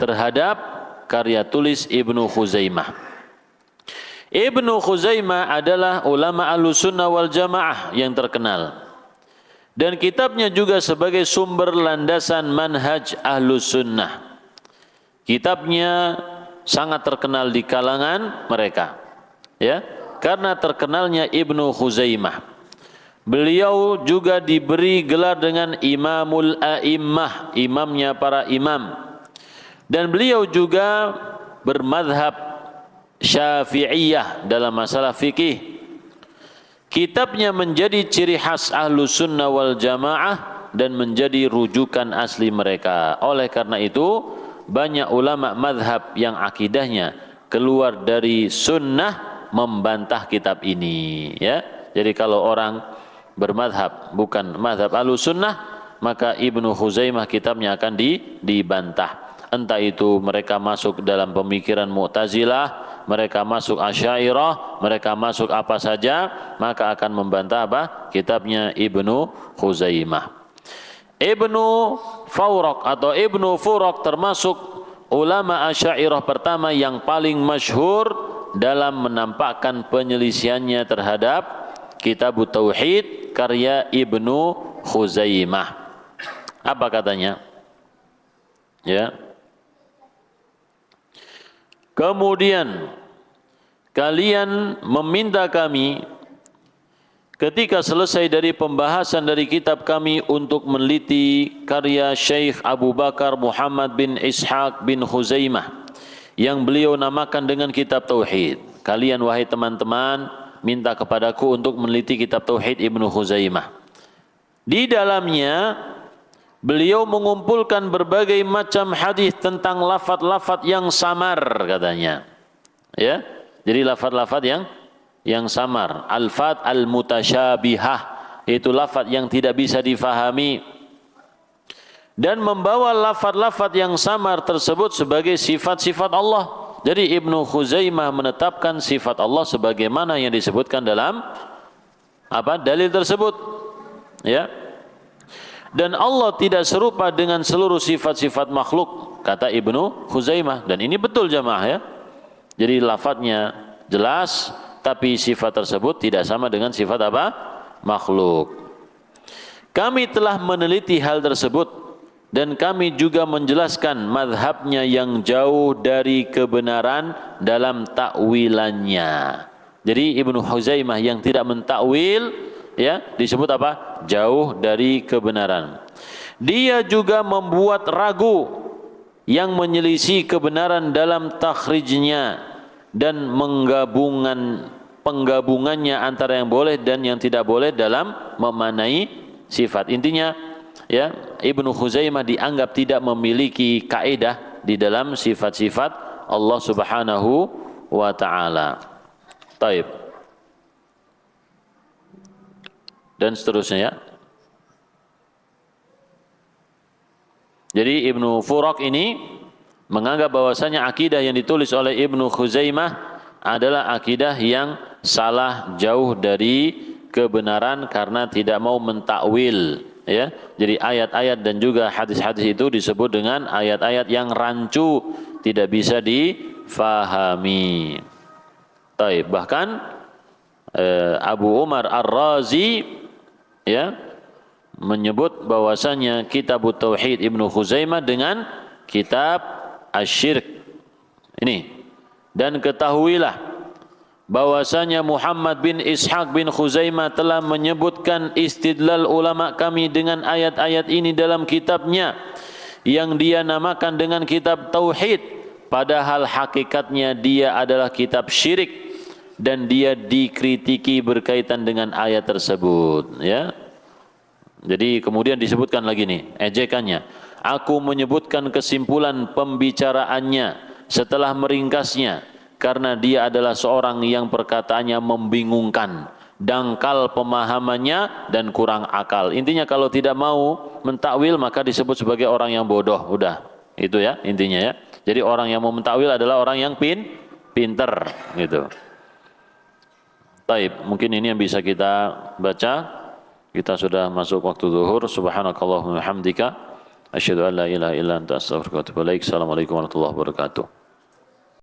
S1: terhadap karya tulis Ibnu Khuzaimah. Ibnu Khuzaimah adalah ulama Ahlussunnah wal Jamaah yang terkenal. Dan kitabnya juga sebagai sumber landasan manhaj Ahlussunnah. Kitabnya sangat terkenal di kalangan mereka, ya, karena terkenalnya Ibnu Khuzaimah. Beliau juga diberi gelar dengan Imamul A'immah, imamnya para imam. Dan beliau juga bermadhab Syafi'iyah dalam masalah fikih. Kitabnya menjadi ciri khas Ahlussunnah wal Jamaah dan menjadi rujukan asli mereka. Oleh karena itu, banyak ulama madhab yang akidahnya keluar dari sunnah membantah kitab ini. Ya, jadi kalau orang bermadhab bukan madhab Ahlussunnah, maka Ibnu Khuzaimah kitabnya akan dibantah. Entah itu mereka masuk dalam pemikiran Mu'tazilah, mereka masuk Asy'ariyah, mereka masuk apa saja, maka akan membantah apa? Kitabnya Ibnu Khuzaimah. Ibnu Fawraq atau Ibnu Furaq termasuk ulama Asy'ariyah pertama yang paling masyhur dalam menampakkan penyelisihannya terhadap Kitab Tauhid karya Ibnu Khuzaimah. Apa katanya? Ya. Kemudian kalian meminta kami ketika selesai dari pembahasan dari kitab kami untuk meneliti karya Syekh Abu Bakar Muhammad bin Ishaq bin Khuzaimah yang beliau namakan dengan kitab Tauhid. Kalian wahai teman-teman minta kepadaku untuk meneliti kitab Tauhid Ibnu Khuzaimah. Di dalamnya beliau mengumpulkan berbagai macam hadis tentang lafaz-lafaz yang samar katanya. Ya. Jadi lafaz-lafaz yang samar, alfaz al-mutasyabihah, yaitu lafaz yang tidak bisa difahami, dan membawa lafaz-lafaz yang samar tersebut sebagai sifat-sifat Allah. Jadi Ibnu Khuzaimah menetapkan sifat Allah sebagaimana yang disebutkan dalam dalil tersebut. Ya. Dan Allah tidak serupa dengan seluruh sifat-sifat makhluk, kata Ibnu Khuzaimah, dan ini betul jamaah ya. Jadi lafadznya jelas, tapi sifat tersebut tidak sama dengan sifat makhluk. Kami telah meneliti hal tersebut dan kami juga menjelaskan mazhabnya yang jauh dari kebenaran dalam takwilannya. Jadi Ibnu Khuzaimah yang tidak mentakwil, ya, disebut apa? Jauh dari kebenaran. Dia juga membuat ragu yang menyelisih kebenaran dalam takhrijnya dan penggabungannya antara yang boleh dan yang tidak boleh dalam memanai sifat. Intinya ya, Ibnu Khuzaimah dianggap tidak memiliki kaidah di dalam sifat-sifat Allah Subhanahu wa taala. Taib. Dan seterusnya ya. Jadi Ibnu Furak ini menganggap bahwasanya akidah yang ditulis oleh Ibnu Khuzaimah adalah akidah yang salah, jauh dari kebenaran karena tidak mau mentakwil, ya. Jadi ayat-ayat dan juga hadis-hadis itu disebut dengan ayat-ayat yang rancu, tidak bisa difahami. Taib. Bahkan Abu Umar Ar-Razi ya menyebut bahwasanya kitab Tauhid Ibnu Khuzaimah dengan kitab Asy-Syirk ini. Dan ketahuilah bahwasanya Muhammad bin Ishaq bin Khuzaimah telah menyebutkan istidlal ulama kami dengan ayat-ayat ini dalam kitabnya yang dia namakan dengan kitab Tauhid, padahal hakikatnya dia adalah kitab syirik dan dia dikritiki berkaitan dengan ayat tersebut, ya. Jadi kemudian disebutkan lagi nih ejekannya. Aku menyebutkan kesimpulan pembicaraannya setelah meringkasnya karena dia adalah seorang yang perkataannya membingungkan, dangkal pemahamannya dan kurang akal. Intinya kalau tidak mau mentakwil maka disebut sebagai orang yang bodoh. Udah, itu ya intinya ya. Jadi orang yang mau mentakwil adalah orang yang pinter gitu. Taib, mungkin ini yang bisa kita baca. Kita sudah masuk waktu zuhur. Subhanakallahumma wa bihamdika asyhadu an la ilaha illa anta astaghfiruka wa atubu ilaik. Assalamualaikum warahmatullahi wabarakatuh.